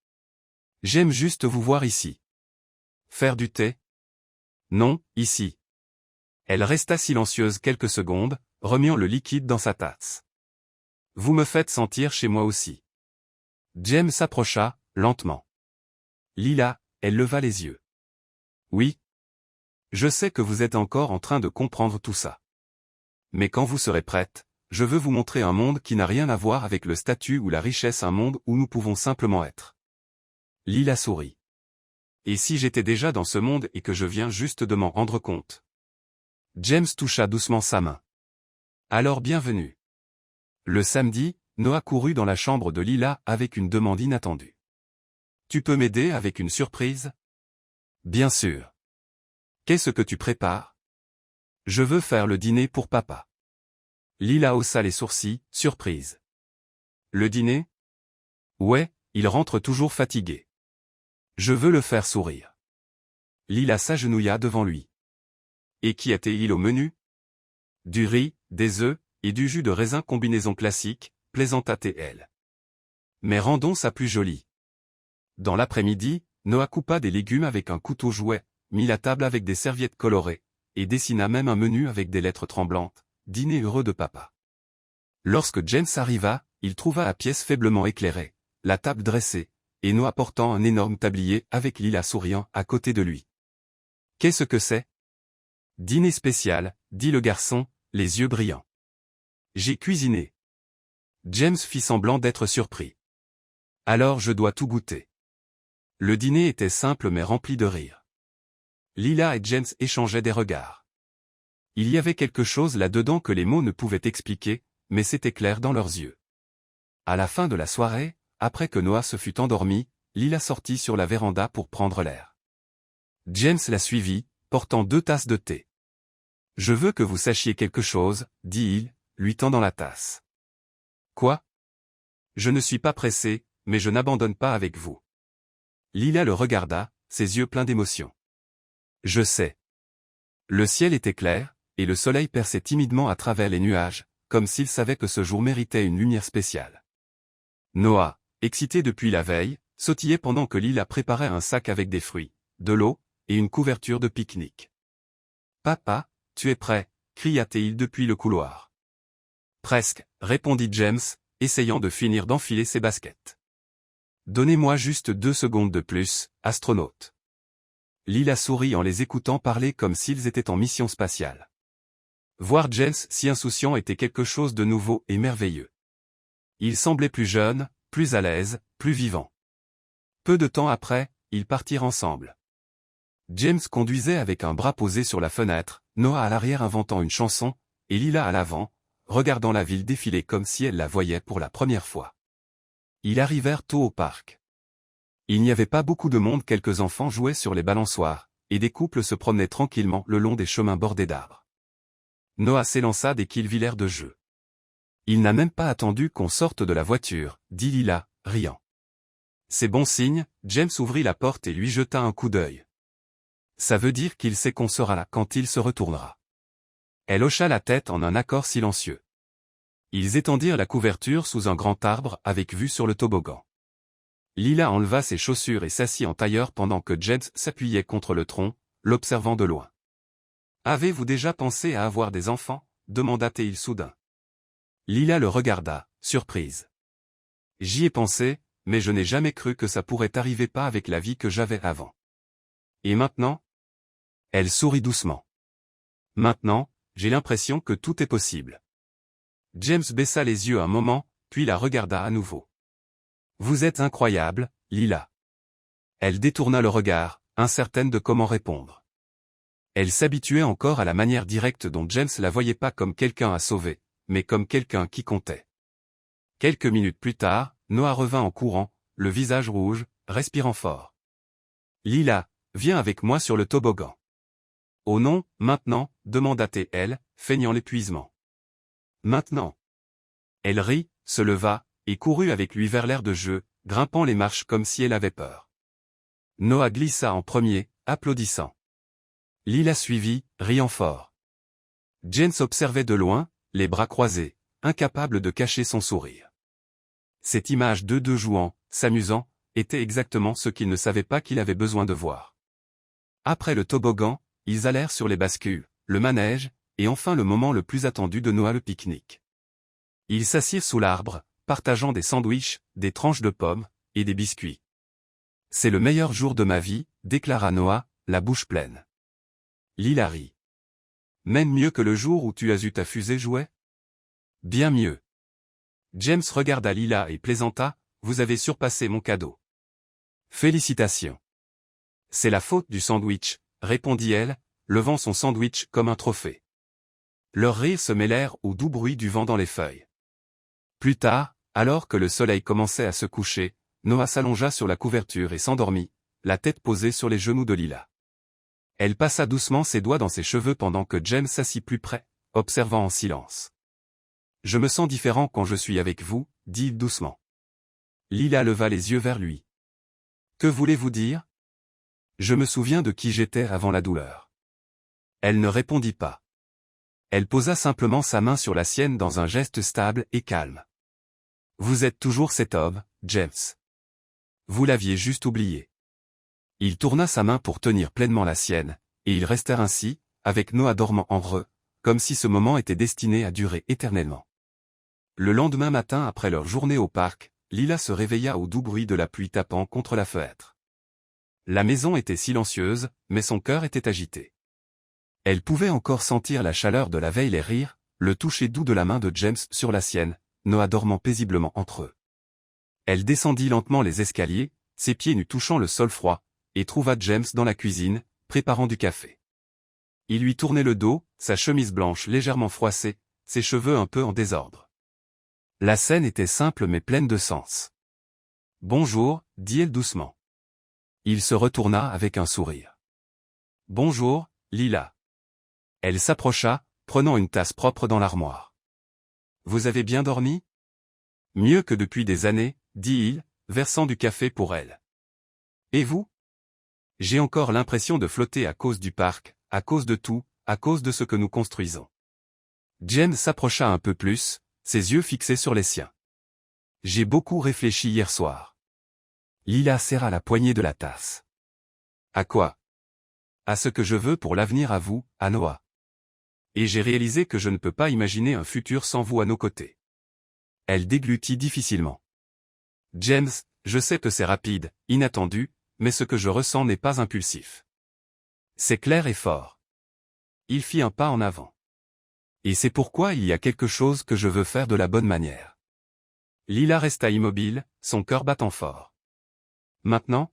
J'aime juste vous voir ici. » « Faire du thé ? » ?»« Non, ici. » Elle resta silencieuse quelques secondes, remuant le liquide dans sa tasse. « Vous me faites sentir chez moi aussi. » James s'approcha, lentement. Lila, elle leva les yeux. Oui. Je sais que vous êtes encore en train de comprendre tout ça. Mais quand vous serez prête, je veux vous montrer un monde qui n'a rien à voir avec le statut ou la richesse, un monde où nous pouvons simplement être. Lila sourit. Et si j'étais déjà dans ce monde et que je viens juste de m'en rendre compte? James toucha doucement sa main. Alors bienvenue. Le samedi, Noah courut dans la chambre de Lila avec une demande inattendue. Tu peux m'aider avec une surprise? Bien sûr. Qu'est-ce que tu prépares? Je veux faire le dîner pour papa. Lila haussa les sourcils, surprise. Le dîner? Ouais, il rentre toujours fatigué. Je veux le faire sourire. Lila s'agenouilla devant lui. Et qu'y a-t-il au menu? Du riz, des œufs, et du jus de raisin, combinaison classique, plaisanta-t-elle. Mais rendons ça plus joli. Dans l'après-midi, Noah coupa des légumes avec un couteau jouet, mit la table avec des serviettes colorées, et dessina même un menu avec des lettres tremblantes, dîner heureux de papa. Lorsque James arriva, il trouva la pièce faiblement éclairée, la table dressée, et Noah portant un énorme tablier avec Lila souriant à côté de lui. Qu'est-ce que c'est? Dîner spécial, dit le garçon, les yeux brillants. J'ai cuisiné. James fit semblant d'être surpris. Alors je dois tout goûter. Le dîner était simple mais rempli de rire. Lila et James échangeaient des regards. Il y avait quelque chose là-dedans que les mots ne pouvaient expliquer, mais c'était clair dans leurs yeux. À la fin de la soirée, après que Noah se fut endormi, Lila sortit sur la véranda pour prendre l'air. James la suivit, portant 2 tasses de thé. Je veux que vous sachiez quelque chose, dit-il, lui tendant la tasse. Quoi? Je ne suis pas pressé, mais je n'abandonne pas avec vous. Lila le regarda, ses yeux pleins d'émotion. Je sais. Le ciel était clair, et le soleil perçait timidement à travers les nuages, comme s'il savait que ce jour méritait une lumière spéciale. Noah, excité depuis la veille, sautillait pendant que Lila préparait un sac avec des fruits, de l'eau, et une couverture de pique-nique. Papa, tu es prêt? Cria-t-il depuis le couloir. Presque, répondit James, essayant de finir d'enfiler ses baskets. Donnez-moi juste 2 secondes de plus, astronaute. Lila sourit en les écoutant parler comme s'ils étaient en mission spatiale. Voir James si insouciant était quelque chose de nouveau et merveilleux. Il semblait plus jeune, plus à l'aise, plus vivant. Peu de temps après, ils partirent ensemble. James conduisait avec un bras posé sur la fenêtre, Noah à l'arrière inventant une chanson, et Lila à l'avant, regardant la ville défiler comme si elle la voyait pour la première fois. Ils arrivèrent tôt au parc. Il n'y avait pas beaucoup de monde, quelques enfants jouaient sur les balançoires, et des couples se promenaient tranquillement le long des chemins bordés d'arbres. Noah s'élança dès qu'il vit l'air de jeu. Il n'a même pas attendu qu'on sorte de la voiture, dit Lila, riant. C'est bon signe, James ouvrit la porte et lui jeta un coup d'œil. Ça veut dire qu'il sait qu'on sera là quand il se retournera. Elle hocha la tête en un accord silencieux. Ils étendirent la couverture sous un grand arbre avec vue sur le toboggan. Lila enleva ses chaussures et s'assit en tailleur pendant que James s'appuyait contre le tronc, l'observant de loin. « Avez-vous déjà pensé à avoir des enfants » demanda-t-il soudain. Lila le regarda, surprise. « J'y ai pensé, mais je n'ai jamais cru que ça pourrait arriver, pas avec la vie que j'avais avant. » Et maintenant? Elle sourit doucement. Maintenant, j'ai l'impression que tout est possible. James baissa les yeux un moment, puis la regarda à nouveau. Vous êtes incroyable, Lila. Elle détourna le regard, incertaine de comment répondre. Elle s'habituait encore à la manière directe dont James la voyait, pas comme quelqu'un à sauver, mais comme quelqu'un qui comptait. Quelques minutes plus tard, Noah revint en courant, le visage rouge, respirant fort. Lila, viens avec moi sur le toboggan. Oh non, maintenant, demanda-t-elle, feignant l'épuisement. Maintenant. Elle rit, se leva, et courut avec lui vers l'aire de jeu, grimpant les marches comme si elle avait peur. Noah glissa en premier, applaudissant. Lila suivit, riant fort. James observait de loin, les bras croisés, incapable de cacher son sourire. Cette image d'eux deux jouant, s'amusant, était exactement ce qu'il ne savait pas qu'il avait besoin de voir. Après le toboggan, ils allèrent sur les bascules, le manège, et enfin le moment le plus attendu de Noah, le pique-nique. Ils s'assirent sous l'arbre, partageant des sandwichs, des tranches de pommes, et des biscuits. C'est le meilleur jour de ma vie, déclara Noah, la bouche pleine. Lila rit. Même mieux que le jour où tu as eu ta fusée jouet? Bien mieux. James regarda Lila et plaisanta, vous avez surpassé mon cadeau. Félicitations. C'est la faute du sandwich, répondit-elle, levant son sandwich comme un trophée. Leurs rires se mêlèrent au doux bruit du vent dans les feuilles. Plus tard, alors que le soleil commençait à se coucher, Noah s'allongea sur la couverture et s'endormit, la tête posée sur les genoux de Lila. Elle passa doucement ses doigts dans ses cheveux pendant que James s'assit plus près, observant en silence. Je me sens différent quand je suis avec vous, dit-il doucement. Lila leva les yeux vers lui. Que voulez-vous dire? Je me souviens de qui j'étais avant la douleur. Elle ne répondit pas. Elle posa simplement sa main sur la sienne dans un geste stable et calme. Vous êtes toujours cet homme, James. Vous l'aviez juste oublié. Il tourna sa main pour tenir pleinement la sienne, et ils restèrent ainsi, avec Noah dormant en eux, comme si ce moment était destiné à durer éternellement. Le lendemain matin après leur journée au parc, Lila se réveilla au doux bruit de la pluie tapant contre la fenêtre. La maison était silencieuse, mais son cœur était agité. Elle pouvait encore sentir la chaleur de la veille, les rires, le toucher doux de la main de James sur la sienne, Noah dormant paisiblement entre eux. Elle descendit lentement les escaliers, ses pieds nus touchant le sol froid, et trouva James dans la cuisine, préparant du café. Il lui tournait le dos, sa chemise blanche légèrement froissée, ses cheveux un peu en désordre. La scène était simple mais pleine de sens. « Bonjour », dit-elle doucement. Il se retourna avec un sourire. « Bonjour, Lila. » Elle s'approcha, prenant une tasse propre dans l'armoire. « Vous avez bien dormi? »« Mieux que depuis des années, » dit-il, versant du café pour elle. « Et vous? » J'ai encore l'impression de flotter à cause du parc, à cause de tout, à cause de ce que nous construisons. James s'approcha un peu plus, ses yeux fixés sur les siens. J'ai beaucoup réfléchi hier soir. Lila serra la poignée de la tasse. À quoi? À ce que je veux pour l'avenir, à vous, à Noah. Et j'ai réalisé que je ne peux pas imaginer un futur sans vous à nos côtés. Elle déglutit difficilement. James, je sais que c'est rapide, inattendu, mais ce que je ressens n'est pas impulsif. C'est clair et fort. Il fit un pas en avant. Et c'est pourquoi il y a quelque chose que je veux faire de la bonne manière. Lila resta immobile, son cœur battant fort. Maintenant?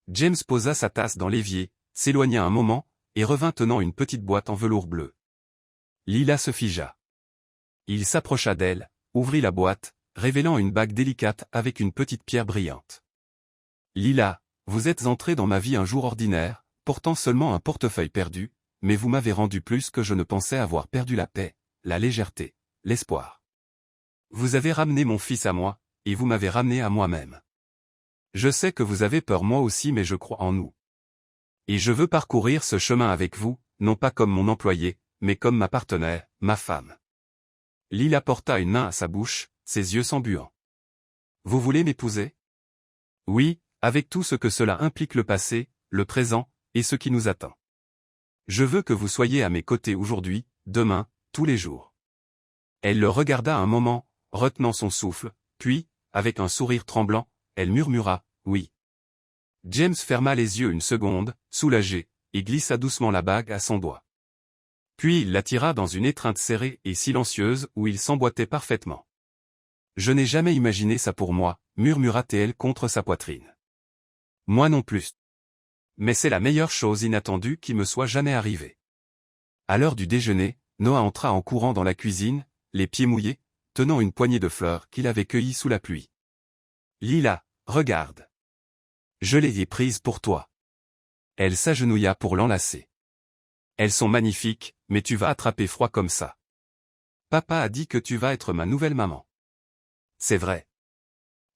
James posa sa tasse dans l'évier, s'éloigna un moment, et revint tenant une petite boîte en velours bleu. Lila se figea. Il s'approcha d'elle, ouvrit la boîte, révélant une bague délicate avec une petite pierre brillante. Lila, vous êtes entrée dans ma vie un jour ordinaire, portant seulement un portefeuille perdu, mais vous m'avez rendu plus que je ne pensais avoir perdu la paix, la légèreté, l'espoir. Vous avez ramené mon fils à moi, et vous m'avez ramené à moi-même. Je sais que vous avez peur moi aussi, mais je crois en nous. Et je veux parcourir ce chemin avec vous, non pas comme mon employé, mais comme ma partenaire, ma femme. Lila porta une main à sa bouche, ses yeux s'embuant. Vous voulez m'épouser? Oui, avec tout ce que cela implique, le passé, le présent, et ce qui nous attend. Je veux que vous soyez à mes côtés aujourd'hui, demain, tous les jours. Elle le regarda un moment, retenant son souffle, puis, avec un sourire tremblant, elle murmura, oui. James ferma les yeux une seconde, soulagé, et glissa doucement la bague à son doigt. Puis il la tira dans une étreinte serrée et silencieuse où il s'emboîtait parfaitement. Je n'ai jamais imaginé ça pour moi, murmura-t-elle contre sa poitrine. Moi non plus. Mais c'est la meilleure chose inattendue qui me soit jamais arrivée. À l'heure du déjeuner, Noah entra en courant dans la cuisine, les pieds mouillés, tenant une poignée de fleurs qu'il avait cueillies sous la pluie. Lila, regarde. Je les ai prises pour toi. Elle s'agenouilla pour l'enlacer. Elles sont magnifiques, mais tu vas attraper froid comme ça. Papa a dit que tu vas être ma nouvelle maman. C'est vrai.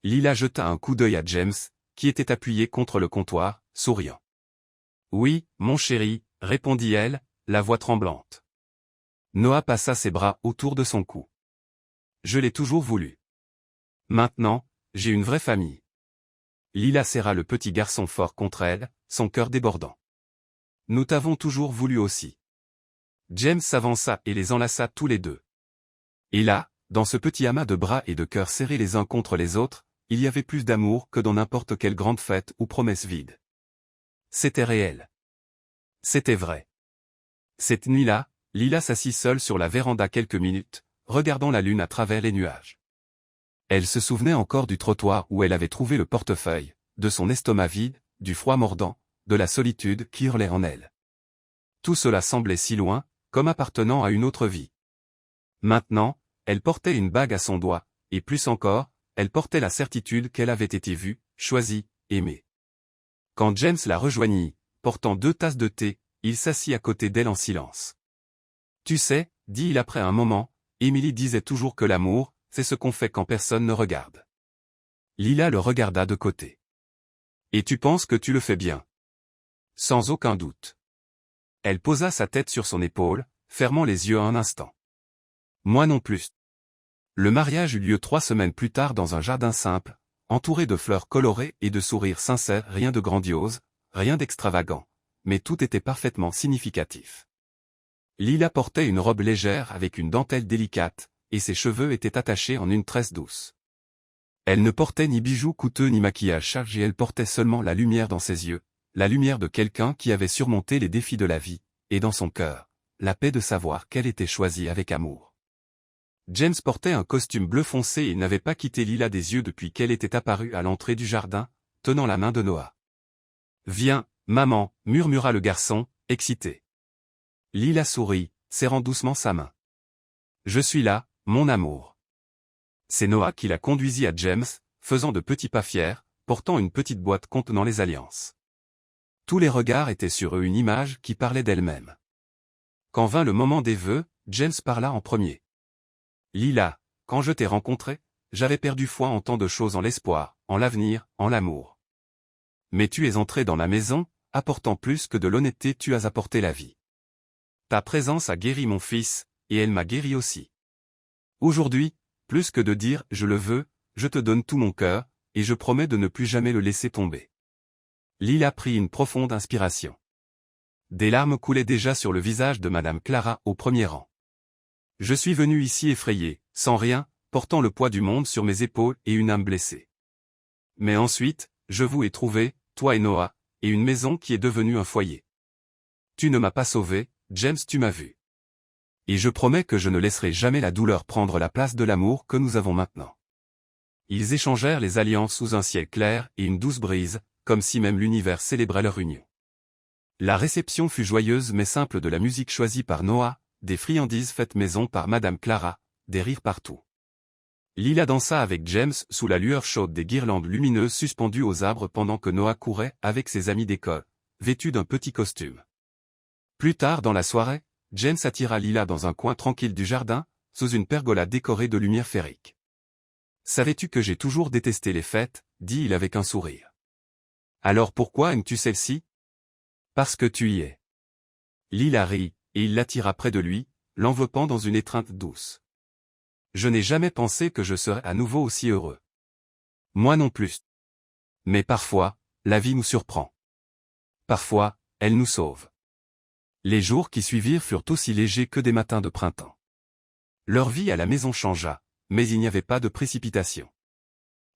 Lila jeta un coup d'œil à James, qui était appuyé contre le comptoir, souriant. Oui, mon chéri, répondit-elle, la voix tremblante. Noah passa ses bras autour de son cou. Je l'ai toujours voulu. Maintenant, j'ai une vraie famille. Lila serra le petit garçon fort contre elle, son cœur débordant. Nous t'avons toujours voulu aussi. James s'avança et les enlaça tous les deux. Et là, dans ce petit amas de bras et de cœurs serrés les uns contre les autres, il y avait plus d'amour que dans n'importe quelle grande fête ou promesse vide. C'était réel. C'était vrai. Cette nuit-là, Lila s'assit seule sur la véranda quelques minutes, regardant la lune à travers les nuages. Elle se souvenait encore du trottoir où elle avait trouvé le portefeuille, de son estomac vide, du froid mordant, de la solitude qui hurlait en elle. Tout cela semblait si loin, comme appartenant à une autre vie. Maintenant, elle portait une bague à son doigt, et plus encore, elle portait la certitude qu'elle avait été vue, choisie, aimée. Quand James la rejoignit, portant 2 tasses de thé, il s'assit à côté d'elle en silence. « Tu sais, dit-il après un moment, Emily disait toujours que l'amour, c'est ce qu'on fait quand personne ne regarde. » Lila le regarda de côté. « Et tu penses que tu le fais bien? » « Sans aucun doute. » Elle posa sa tête sur son épaule, fermant les yeux un instant. « Moi non plus. » Le mariage eut lieu 3 semaines plus tard dans un jardin simple, entouré de fleurs colorées et de sourires sincères, rien de grandiose, rien d'extravagant, mais tout était parfaitement significatif. Lila portait une robe légère avec une dentelle délicate, et ses cheveux étaient attachés en une tresse douce. Elle ne portait ni bijoux coûteux ni maquillage chargé, elle portait seulement la lumière dans ses yeux, la lumière de quelqu'un qui avait surmonté les défis de la vie, et dans son cœur, la paix de savoir qu'elle était choisie avec amour. James portait un costume bleu foncé et n'avait pas quitté Lila des yeux depuis qu'elle était apparue à l'entrée du jardin, tenant la main de Noah. « Viens, maman, » murmura le garçon, excité. Lila sourit, serrant doucement sa main. « Je suis là, mon amour. » C'est Noah qui la conduisit à James, faisant de petits pas fiers, portant une petite boîte contenant les alliances. Tous les regards étaient sur eux, une image qui parlait d'elle-même. Quand vint le moment des vœux, James parla en premier. « Lila, quand je t'ai rencontrée, j'avais perdu foi en tant de choses, en l'espoir, en l'avenir, en l'amour. Mais tu es entrée dans la maison, apportant plus que de l'honnêteté, tu as apporté la vie. Ta présence a guéri mon fils, et elle m'a guéri aussi. Aujourd'hui, plus que de dire « je le veux », je te donne tout mon cœur, et je promets de ne plus jamais le laisser tomber. » Lila prit une profonde inspiration. Des larmes coulaient déjà sur le visage de Madame Clara au premier rang. « Je suis venu ici effrayé, sans rien, portant le poids du monde sur mes épaules et une âme blessée. Mais ensuite, je vous ai trouvé, toi et Noah, et une maison qui est devenue un foyer. Tu ne m'as pas sauvé, James, tu m'as vu. Et je promets que je ne laisserai jamais la douleur prendre la place de l'amour que nous avons maintenant. » Ils échangèrent les alliances sous un ciel clair et une douce brise, comme si même l'univers célébrait leur union. La réception fut joyeuse mais simple, de la musique choisie par Noah, des friandises faites maison par Madame Clara, des rires partout. Lila dansa avec James sous la lueur chaude des guirlandes lumineuses suspendues aux arbres pendant que Noah courait avec ses amis d'école, vêtus d'un petit costume. Plus tard dans la soirée, James attira Lila dans un coin tranquille du jardin, sous une pergola décorée de lumière féerique. « Savais-tu que j'ai toujours détesté les fêtes ?» dit-il avec un sourire. « Alors pourquoi aimes-tu celle-ci ? » ?»« Parce que tu y es. » Lila rit, et il l'attira près de lui, l'enveloppant dans une étreinte douce. « Je n'ai jamais pensé que je serais à nouveau aussi heureux. » « Moi non plus. Mais parfois, la vie nous surprend. Parfois, elle nous sauve. » Les jours qui suivirent furent aussi légers que des matins de printemps. Leur vie à la maison changea, mais il n'y avait pas de précipitation.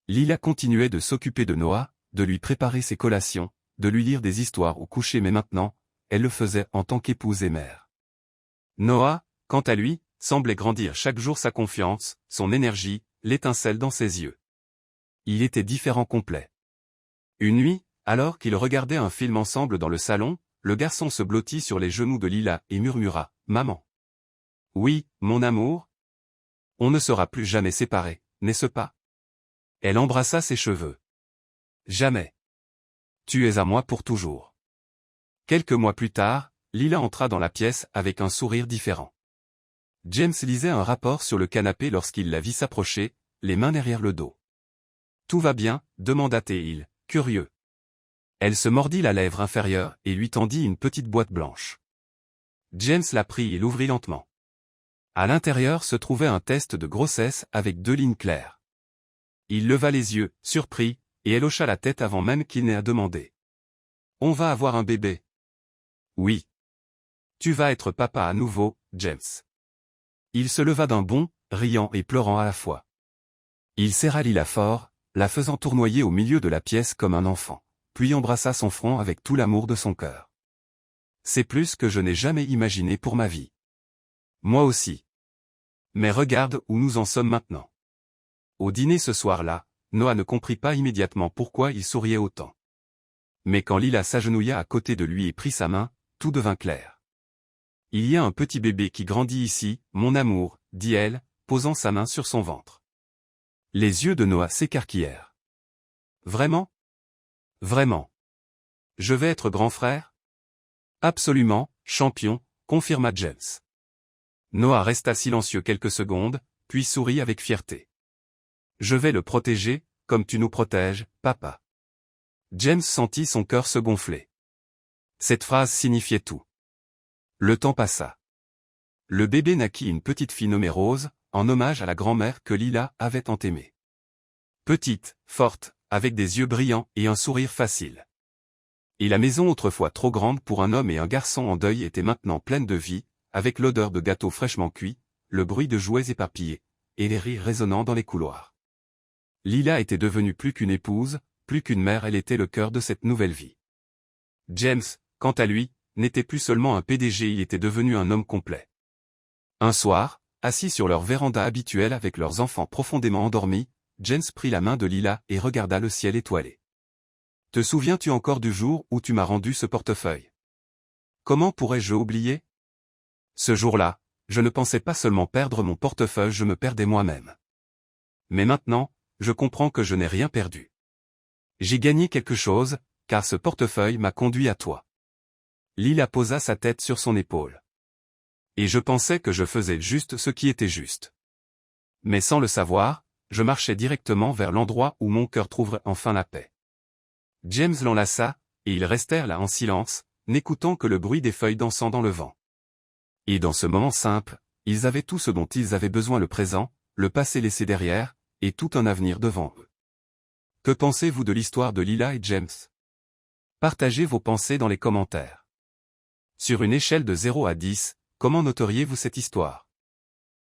Lila continuait de s'occuper de Noah, de lui préparer ses collations, de lui lire des histoires au coucher, mais maintenant, elle le faisait en tant qu'épouse et mère. Noah, quant à lui, semblait grandir chaque jour, sa confiance, son énergie, l'étincelle dans ses yeux. Il était différent, complet. Une nuit, alors qu'ils regardaient un film ensemble dans le salon, le garçon se blottit sur les genoux de Lila et murmura « Maman. » « Oui, mon amour. On ne sera plus jamais séparés, n'est-ce pas ?» Elle embrassa ses cheveux. « Jamais. Tu es à moi pour toujours. » Quelques mois plus tard, Lila entra dans la pièce avec un sourire différent. James lisait un rapport sur le canapé lorsqu'il la vit s'approcher, les mains derrière le dos. « Tout va bien ?» demanda-t-il, curieux. Elle se mordit la lèvre inférieure et lui tendit une petite boîte blanche. James la prit et l'ouvrit lentement. À l'intérieur se trouvait un test de grossesse avec 2 lignes claires. Il leva les yeux, surpris, et elle hocha la tête avant même qu'il n'ait à demander. « On va avoir un bébé. »« Oui. Tu vas être papa à nouveau, James. » Il se leva d'un bond, riant et pleurant à la fois. Il serra Lila fort, la faisant tournoyer au milieu de la pièce comme un enfant, puis embrassa son front avec tout l'amour de son cœur. C'est plus que je n'ai jamais imaginé pour ma vie. Moi aussi. Mais regarde où nous en sommes maintenant. Au dîner ce soir-là, Noah ne comprit pas immédiatement pourquoi il souriait autant. Mais quand Lila s'agenouilla à côté de lui et prit sa main, tout devint clair. Il y a un petit bébé qui grandit ici, mon amour, dit-elle, posant sa main sur son ventre. Les yeux de Noah s'écarquillèrent. Vraiment? Vraiment. Je vais être grand frère? Absolument, champion, confirma James. Noah resta silencieux quelques secondes, puis sourit avec fierté. Je vais le protéger, comme tu nous protèges, papa. James sentit son cœur se gonfler. Cette phrase signifiait tout. Le temps passa. Le bébé naquit une petite fille nommée Rose, en hommage à la grand-mère que Lila avait tant aimée. Petite, forte, avec des yeux brillants et un sourire facile. Et la maison autrefois trop grande pour un homme et un garçon en deuil était maintenant pleine de vie, avec l'odeur de gâteaux fraîchement cuits, le bruit de jouets éparpillés, et les rires résonnant dans les couloirs. Lila était devenue plus qu'une épouse, plus qu'une mère, elle était le cœur de cette nouvelle vie. James, quant à lui, n'était plus seulement un PDG, il était devenu un homme complet. Un soir, assis sur leur véranda habituelle avec leurs enfants profondément endormis, James prit la main de Lila et regarda le ciel étoilé. « Te souviens-tu encore du jour où tu m'as rendu ce portefeuille? Comment pourrais-je oublier? Ce jour-là, je ne pensais pas seulement perdre mon portefeuille, je me perdais moi-même. Mais maintenant, je comprends que je n'ai rien perdu. J'ai gagné quelque chose, car ce portefeuille m'a conduit à toi. » Lila posa sa tête sur son épaule. Et je pensais que je faisais juste ce qui était juste. Mais sans le savoir, je marchais directement vers l'endroit où mon cœur trouverait enfin la paix. James l'enlaça, et ils restèrent là en silence, n'écoutant que le bruit des feuilles dansant dans le vent. Et dans ce moment simple, ils avaient tout ce dont ils avaient besoin, le présent, le passé laissé derrière, et tout un avenir devant eux. Que pensez-vous de l'histoire de Lila et James? Partagez vos pensées dans les commentaires. Sur une échelle de 0 à 10, comment noteriez-vous cette histoire?